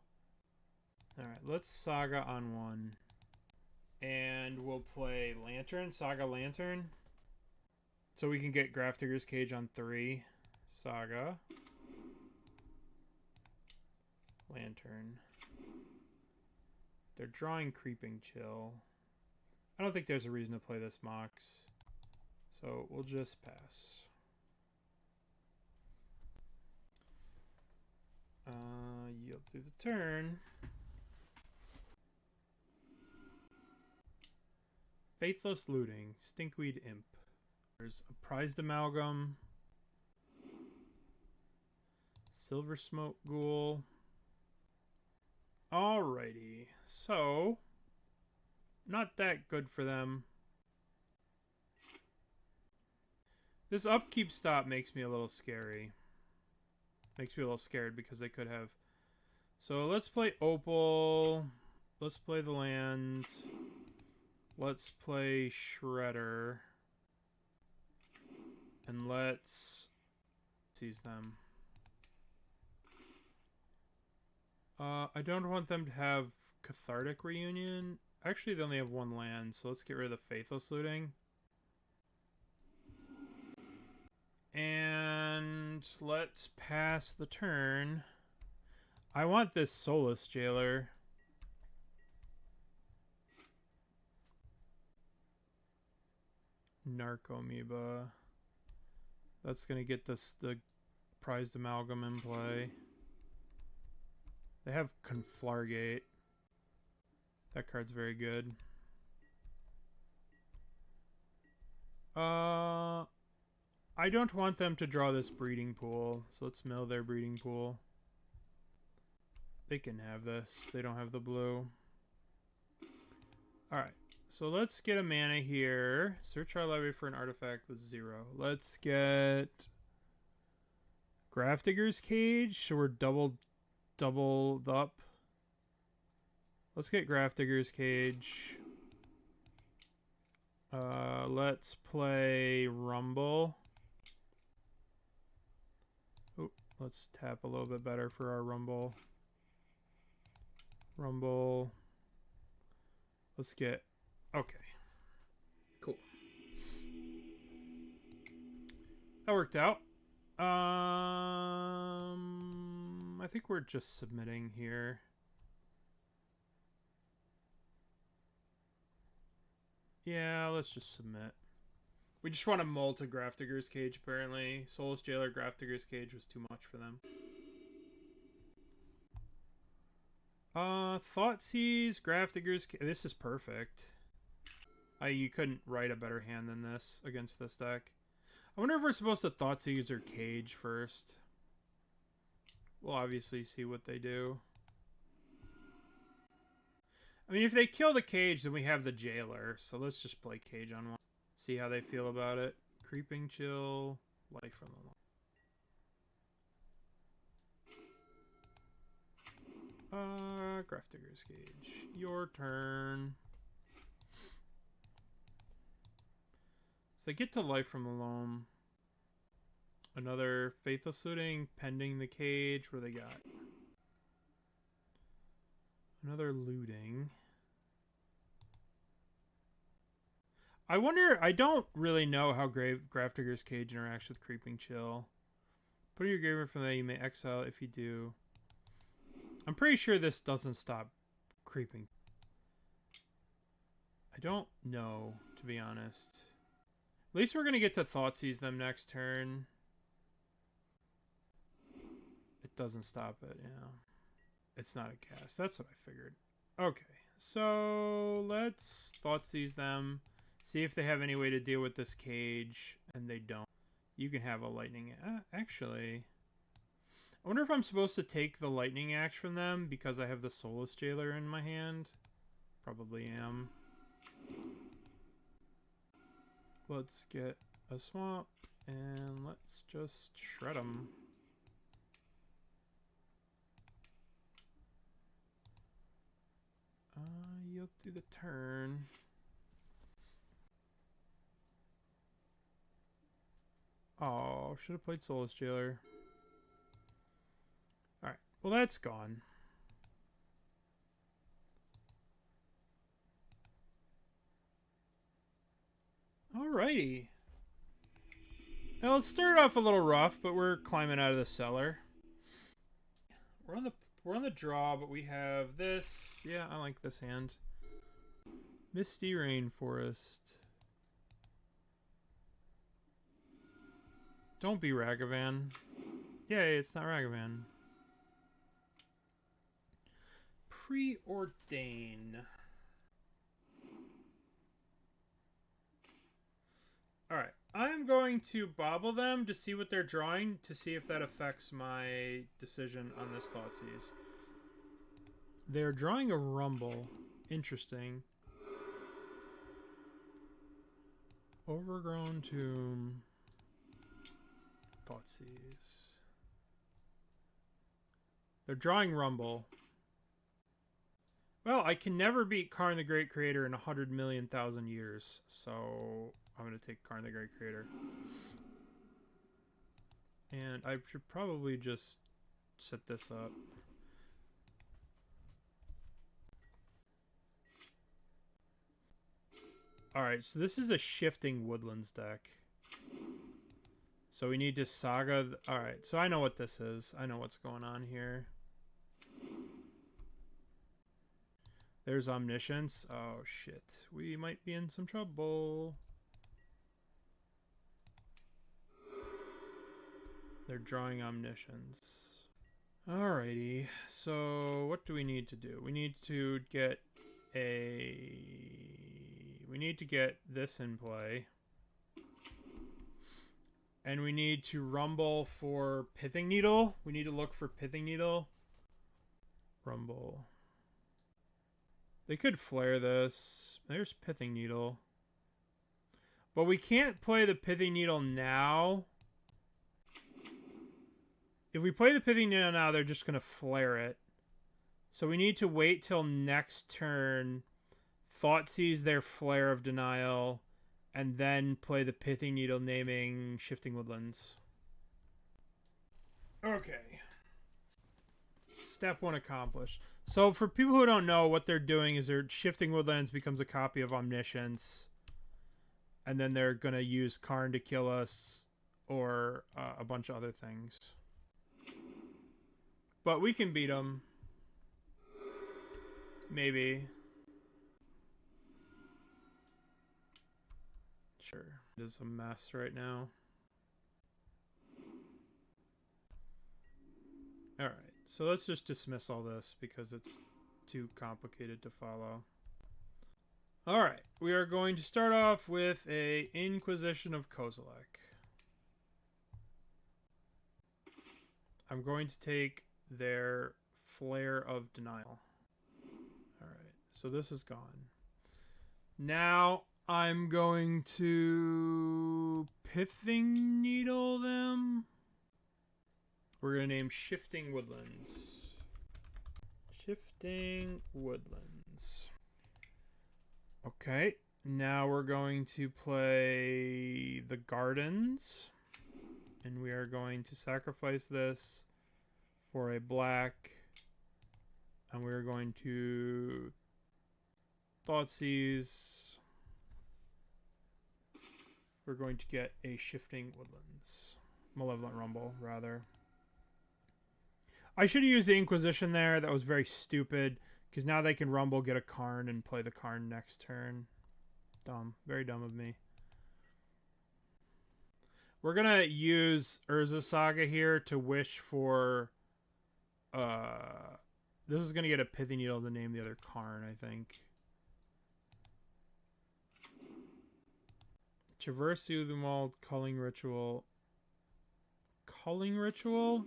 Alright, let's Saga on 1. And we'll play Lantern, Saga Lantern. So we can get Grafdigger's Cage on 3. Saga. Lantern. They're drawing Creeping Chill. I don't think there's a reason to play this Mox. So we'll just pass. Yield through the turn. Faithless Looting. Stinkweed Imp. There's a Prized Amalgam. Silver Smoke Ghoul. Alrighty, so not that good for them. This upkeep stop makes me a little scary. Makes me a little scared because they could have. So let's play Opal. Let's play the land. Let's play Shredder. And let's seize them. I don't want them to have Cathartic Reunion. Actually, they only have 1 land, so let's get rid of the Faithless Looting. And let's pass the turn. I want this Soulless Jailer. Narcomoeba. That's going to get this the Prized Amalgam in play. They have Conflargate. That card's very good. I don't want them to draw this Breeding Pool, so let's mill their Breeding Pool. They can have this. They don't have the blue. Alright, So let's get a mana here. Search our library for an artifact with 0. Let's get Grafdigger's Cage. So we're doubled up. Let's get Grafdigger's Cage. Let's play Rumble. Oh, let's tap a little bit better for our Rumble. Rumble. Let's get... Okay. Cool. That worked out. I think we're just submitting here. Yeah, let's just submit. We just want to mull to Grafdigger's Cage, apparently. Soulless Jailer, Grafdigger's Cage was too much for them. Thoughtseize, Grafdigger's Cage. This is perfect. You couldn't write a better hand than this against this deck. I wonder if we're supposed to Thoughtseize or Cage first. We'll obviously see what they do. I mean, if they kill the Cage, then we have the Jailer. So let's just play Cage on one. See how they feel about it. Creeping Chill. Life from the Lawn. Grafdigger's Cage. Your turn. So they get to Life from the Loam. Another Faithless Looting, pending the Cage. Where they got? Another Looting. I wonder, I don't really know how Grafdigger's Cage interacts with Creeping Chill. Put your graveyard from there, you may exile if you do. I'm pretty sure this doesn't stop creeping. I don't know, to be honest. At least we're going to get to Thoughtseize them next turn. It doesn't stop it, yeah. It's not a cast. That's what I figured. Okay, so let's Thoughtseize them. See if they have any way to deal with this Cage, and they don't. You can have a lightning... actually... I wonder if I'm supposed to take the lightning axe from them because I have the Soulless Jailer in my hand. Probably am. Let's get a swamp, and let's just shred them. You'll do the turn. Oh, should have played Soulless Jailer. Alright, well that's gone. Alrighty. Now let's start off a little rough, but we're climbing out of the cellar. We're on the draw, but we have this. Yeah, I like this hand. Misty Rainforest. Don't be Ragavan. Yay, it's not Ragavan. Preordain. Alright, I'm going to bobble them to see what they're drawing, to see if that affects my decision on this Thoughtseize. They're drawing a Rumble. Interesting. Overgrown Tomb. Thoughtseize. They're drawing Rumble. Well, I can never beat Karn the Great Creator in 100,000,000 years, so I'm going to take Karn the Great Creator. And I should probably just set this up. Alright, so this is a Shifting Woodlands deck. So we need to Saga... Alright, so I know what this is. I know what's going on here. There's Omniscience. Oh, shit. We might be in some trouble. They're drawing Omniscience. Alrighty. So, what do we need to do? We need to get a... We need to get this in play. And we need to Rumble for Pithing Needle. We need to look for Pithing Needle. Rumble. They could flare this. There's Pithing Needle. But we can't play the Pithing Needle now. If we play the Pithing Needle now, they're just going to flare it. So we need to wait till next turn, Thoughtseize their Flare of Denial, and then play the Pithing Needle naming Shifting Woodlands. Okay. Step 1 accomplished. So for people who don't know, what they're doing is their Shifting Woodlands becomes a copy of Omniscience. And then they're going to use Karn to kill us, or a bunch of other things. But we can beat them. Maybe. Sure. It is a mess right now. Alright, so let's just dismiss all this because it's too complicated to follow. Alright, we are going to start off with a Inquisition of Kozilek. I'm going to take their Flare of Denial. Alright, so this is gone. Now I'm going to Pithing Needle them. We're going to name Shifting Woodlands. Shifting Woodlands. Okay, now we're going to play the Gardens. And we are going to sacrifice this for a black. And we're going to Thoughtseize. We're going to get a Shifting Woodlands. Malevolent Rumble, rather. I should have used the Inquisition there. That was very stupid. Because now they can Rumble, get a Karn, and play the Karn next turn. Dumb. Very dumb of me. We're going to use Urza Saga here to wish for... this is going to get a Pithing Needle to name the other Karn, I think. Traverse through the Mall, Culling Ritual. Culling Ritual?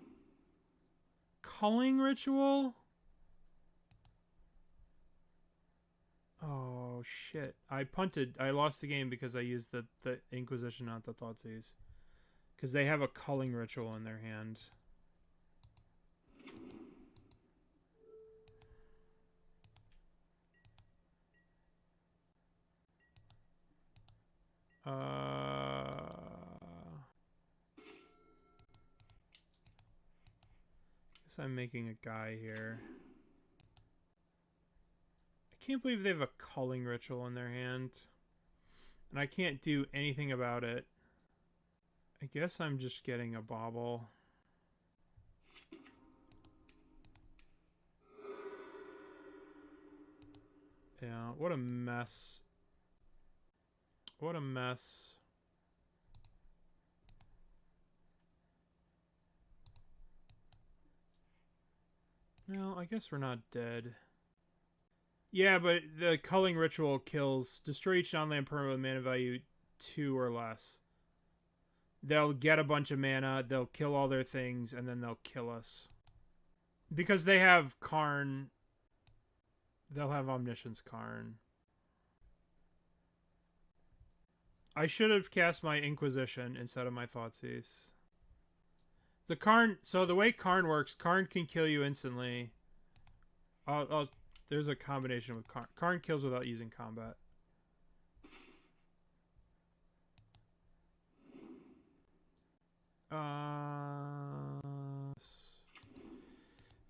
Culling Ritual? Oh, shit. I punted. I lost the game because I used the Inquisition, not the Thoughtseize. Because they have a Culling Ritual in their hand. Guess I'm making a guy here. I can't believe they have a Culling Ritual in their hand. And I can't do anything about it. I guess I'm just getting a Bauble. Yeah, what a mess. What a mess. Well, I guess we're not dead. Yeah, but the Culling Ritual kills... Destroy each non-land permanent with mana value 2 or less. They'll get a bunch of mana, they'll kill all their things, and then they'll kill us. Because they have Karn... They'll have Omniscience Karn. I should have cast my Inquisition instead of my Thoughtseize. The Karn... So the way Karn works, Karn can kill you instantly. There's a combination with Karn. Karn kills without using combat.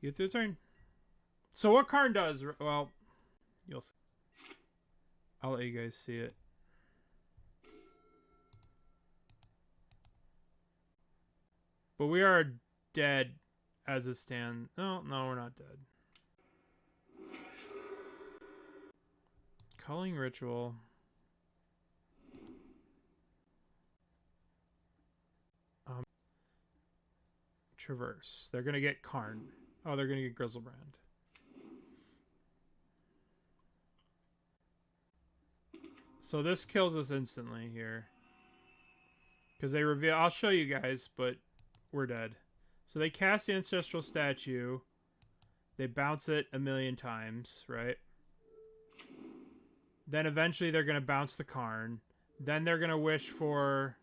Get through the turn. So what Karn does... Well, you'll see. I'll let you guys see it. But we are dead as it stands. No, we're not dead. Culling Ritual. Traverse. They're going to get Karn. Oh, they're going to get Grizzlebrand. So this kills us instantly here. Because they reveal... I'll show you guys, but we're dead. So they cast the Ancestral Statue. They bounce it a million times, right? Then eventually they're going to bounce the Karn. Then they're going to wish for...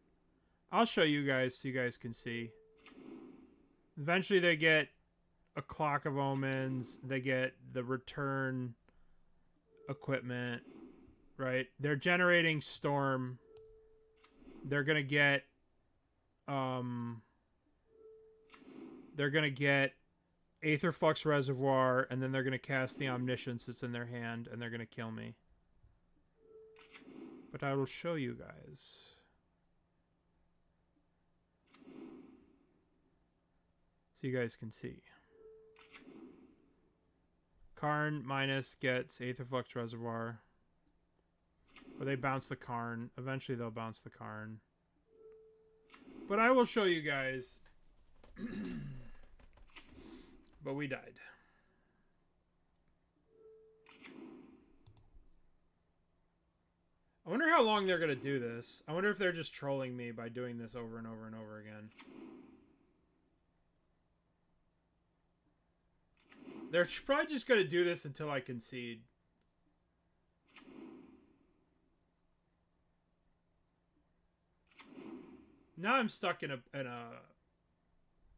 I'll show you guys so you guys can see. Eventually they get a Clock of Omens. They get the return equipment, right? They're generating Storm. They're going to get... they're going to get Aetherflux Reservoir, and then they're going to cast the Omniscience that's in their hand, and they're going to kill me. But I will show you guys. So you guys can see. Karn minus gets Aetherflux Reservoir. Or they bounce the Karn. Eventually they'll bounce the Karn. But I will show you guys. But we died. I wonder how long they're going to do this. I wonder if they're just trolling me by doing this over and over and over again. They're probably just going to do this until I concede. Now I'm stuck in a...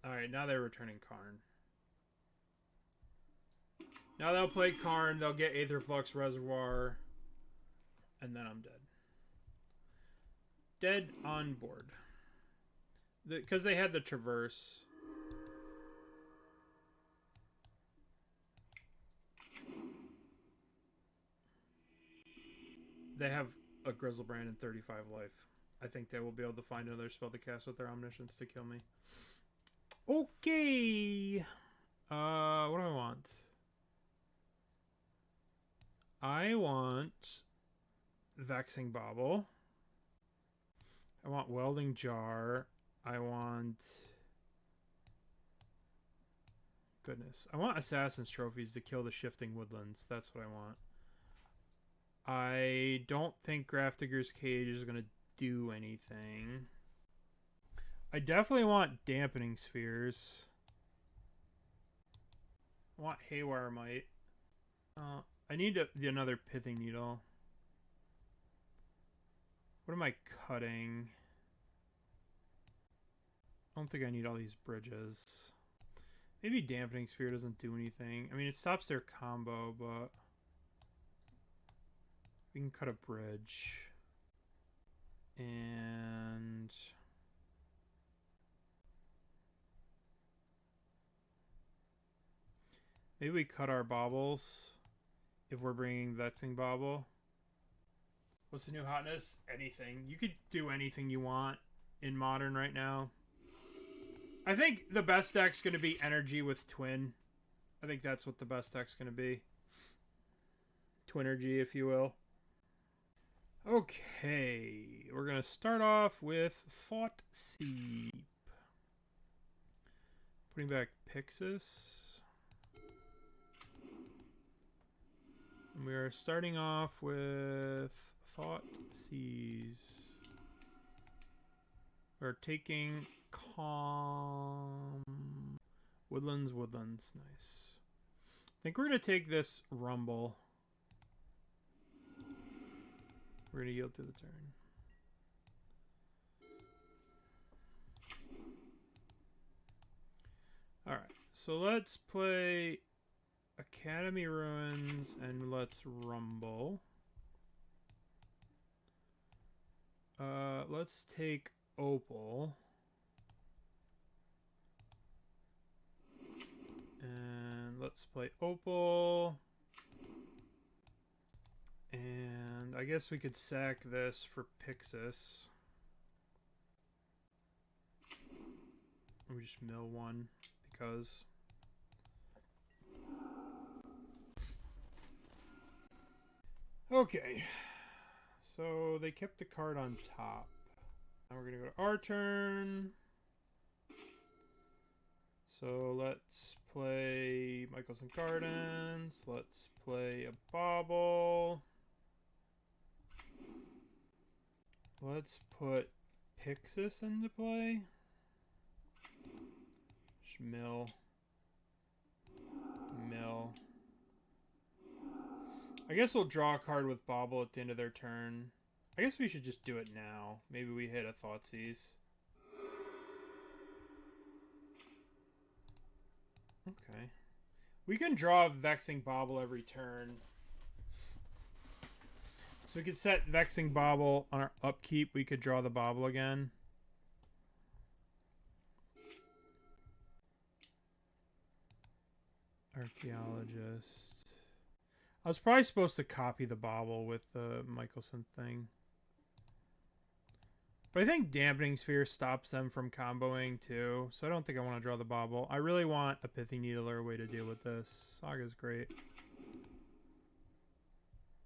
Alright, now they're returning Karn. Now they'll play Karn, they'll get Aetherflux Reservoir, and then I'm dead. Dead on board. Because they had the Traverse. They have a Grizzlebrand and 35 life. I think they will be able to find another spell to cast with their Omniscience to kill me. Okay. What do I want? I want Vexing Bauble. I want Welding Jar. I want... Goodness. I want Assassin's Trophies to kill the Shifting Woodlands. That's what I want. I don't think Grafdigger's Cage is going to do anything. I definitely want Dampening Spheres. I want Haywire Mite. I need another Pithing Needle. What am I cutting? I don't think I need all these bridges. Maybe Dampening Sphere doesn't do anything. I mean, it stops their combo, but... we can cut a bridge. And... maybe we cut our baubles if we're bringing Vexing Bauble. What's the new hotness? Anything. You could do anything you want in Modern right now. I think the best deck's going to be Energy with Twin. I think that's what the best deck's going to be. Twinergy, if you will. Okay. We're going to start off with Thoughtseize. Putting back Pyxis. And we are starting off with Thoughtseize. We're taking Calm. Woodlands. Nice. I think we're going to take this Rumble. We're going to yield to the turn. Alright, so let's play Academy Ruins and let's Rumble. Let's take Opal. And let's play Opal. And I guess we could sack this for Pyxis. We just mill one because... okay. So they kept the card on top. Now we're going to go to our turn. So let's play Mycosynth Gardens. Let's play a Bauble. Let's put Pyxis into play. Mill. I guess we'll draw a card with Bauble at the end of their turn. I guess we should just do it now. Maybe we hit a Thoughtseize. Okay. We can draw Vexing Bauble every turn. So we could set Vexing Bauble on our upkeep. We could draw the Bauble again. Archaeologist. I was probably supposed to copy the Bauble with the Mycosynth thing. But I think Dampening Sphere stops them from comboing too. So I don't think I want to draw the Bauble. I really want a Pithing Needle or a way to deal with this. Saga's great.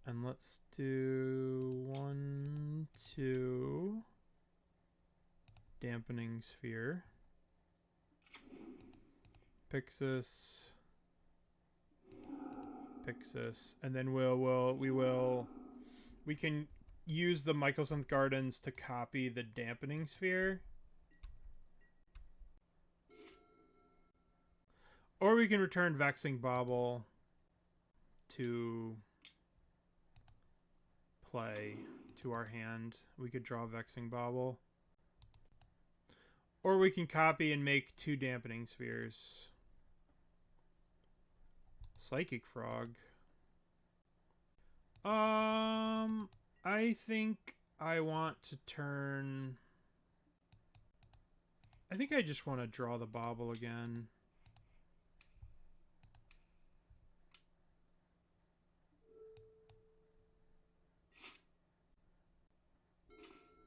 And let's do 1, 2. Dampening Sphere. Pyxis. Pyxis. And then we can use the Mycosynth Gardens to copy the Dampening Sphere. Or we can return Vexing Bauble to play to our hand. We could draw Vexing Bauble. Or we can copy and make 2 Dampening Spheres. Psychic Frog. I think I want to turn... I think I just want to draw the Bauble again.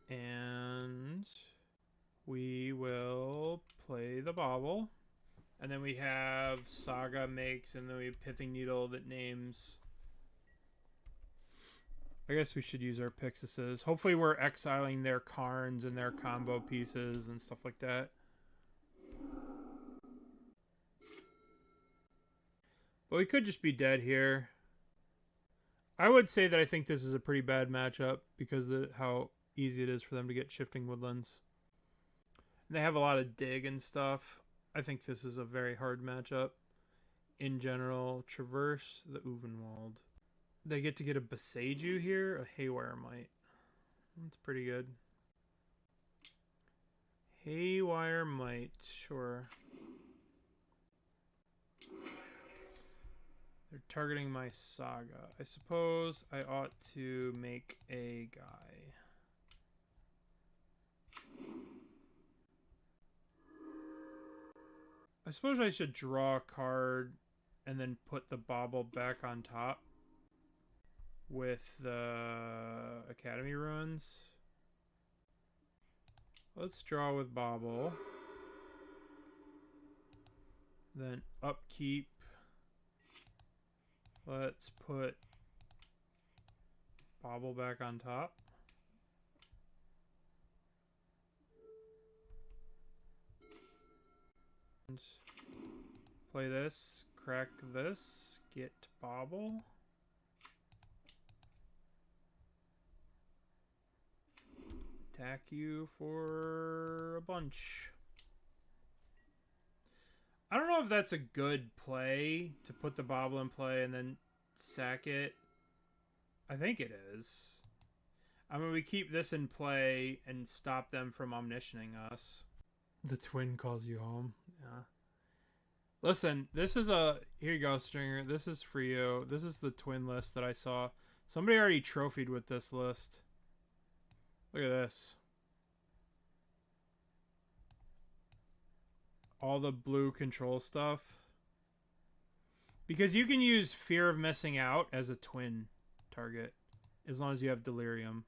And we will play the Bauble. And then we have Saga makes, and then we have Pithing Needle that names... I guess we should use our Pyxises. Hopefully we're exiling their Karns and their combo pieces and stuff like that. But we could just be dead here. I would say that I think this is a pretty bad matchup because of how easy it is for them to get Shifting Woodlands. And they have a lot of dig and stuff. I think this is a very hard matchup. In general, traverse the Uvenwald. They get to get a Boseiju here, a Haywire Mite. That's pretty good. Haywire Mite, sure. They're targeting my Saga. I suppose I ought to make a guy. I suppose I should draw a card and then put the Bauble back on top with the Academy Ruins. Let's draw with Bauble. Then upkeep. Let's put Bauble back on top. And play this, crack this, get Bauble. Attack you for a bunch. I don't know if that's a good play to put the Bauble in play and then sack it. I think it is. I mean, we keep this in play and stop them from omniscienting us. The twin calls you home. Yeah. Listen, this is a... Here you go, Stringer. This is for you. This is the twin list that I saw. Somebody already trophied with this list. Look at this. All the blue control stuff. Because you can use Fear of Missing Out as a twin target. As long as you have Delirium.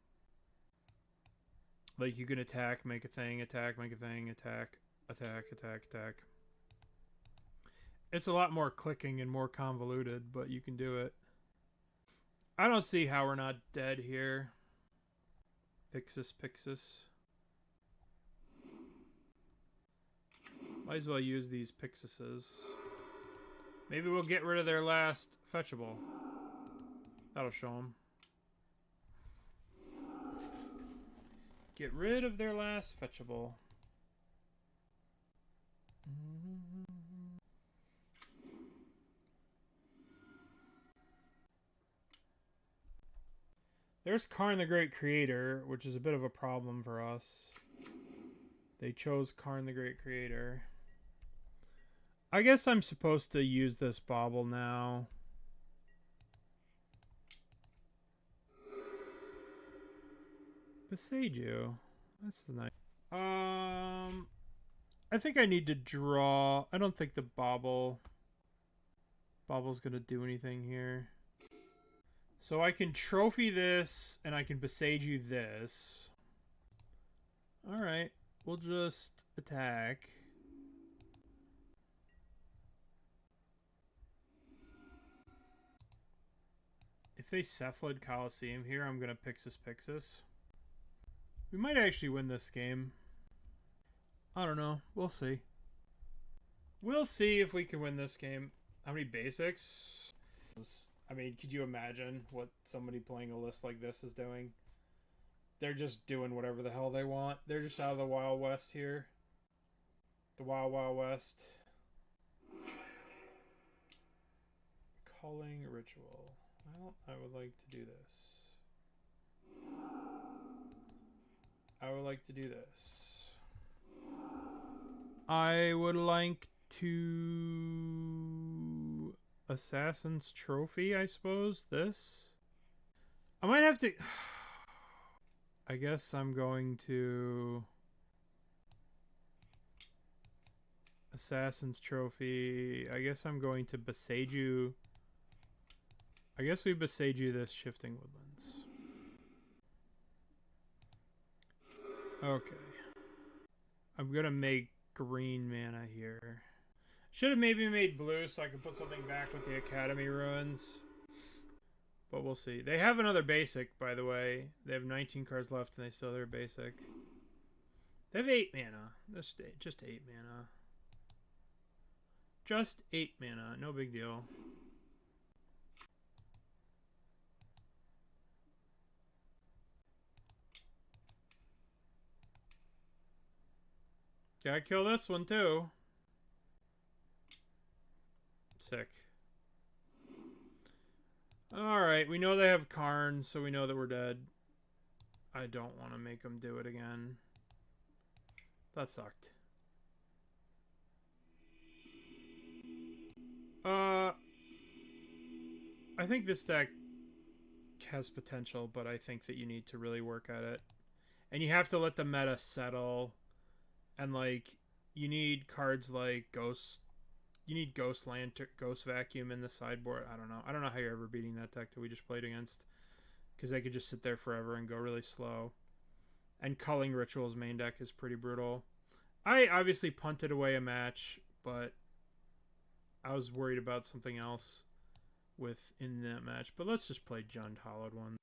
Like, you can attack, make a thing, attack, make a thing, attack, attack, attack, attack. It's a lot more clicking and more convoluted, but you can do it. I don't see how we're not dead here. Pyxis, Pyxis. Might as well use these Pyxises. Maybe we'll get rid of their last fetchable. That'll show them. Get rid of their last fetchable. There's Karn the Great Creator, which is a bit of a problem for us. They chose Karn the Great Creator. I guess I'm supposed to use this bauble now. Boseiju. That's the nice. I think I need to draw. I don't think the bauble's gonna do anything here. So I can trophy this, and I can Boseiju this. Alright, we'll just attack. If they Cephalid Coliseum here, I'm gonna Pyxis. We might actually win this game. I don't know. We'll see. We'll see if we can win this game. How many basics? I mean, could you imagine what somebody playing a list like this is doing? They're just doing whatever the hell they want. They're just out of the Wild West here. The Wild Wild West. Culling Ritual. Well, I would like to do this. I would like to do this. I would like to... Assassin's Trophy, I suppose. This. I might have to... I guess I'm going to... Assassin's Trophy. I guess I'm going to Boseiju. I guess we Boseiju this Shifting Woodlands. Okay. I'm gonna make green mana here. Should have maybe made blue so I could put something back with the Academy Ruins. But we'll see. They have another basic, by the way. They have 19 cards left and they still have their basic. They have 8 mana. Just 8 mana. Just 8 mana. No big deal. Gotta kill this one too. Sick. Alright, we know they have Karn, so we know that we're dead. I don't want to make them do it again. That sucked. I think this deck has potential, but I think that you need to really work at it. And you have to let the meta settle. And, like, you need cards like Ghost. You need Ghost Lantern, Ghost Vacuum in the sideboard. I don't know. I don't know how you're ever beating that deck that we just played against. Because they could just sit there forever and go really slow. And Culling Ritual's main deck is pretty brutal. I obviously punted away a match, but I was worried about something else in that match. But let's just play Jund Hollowed one.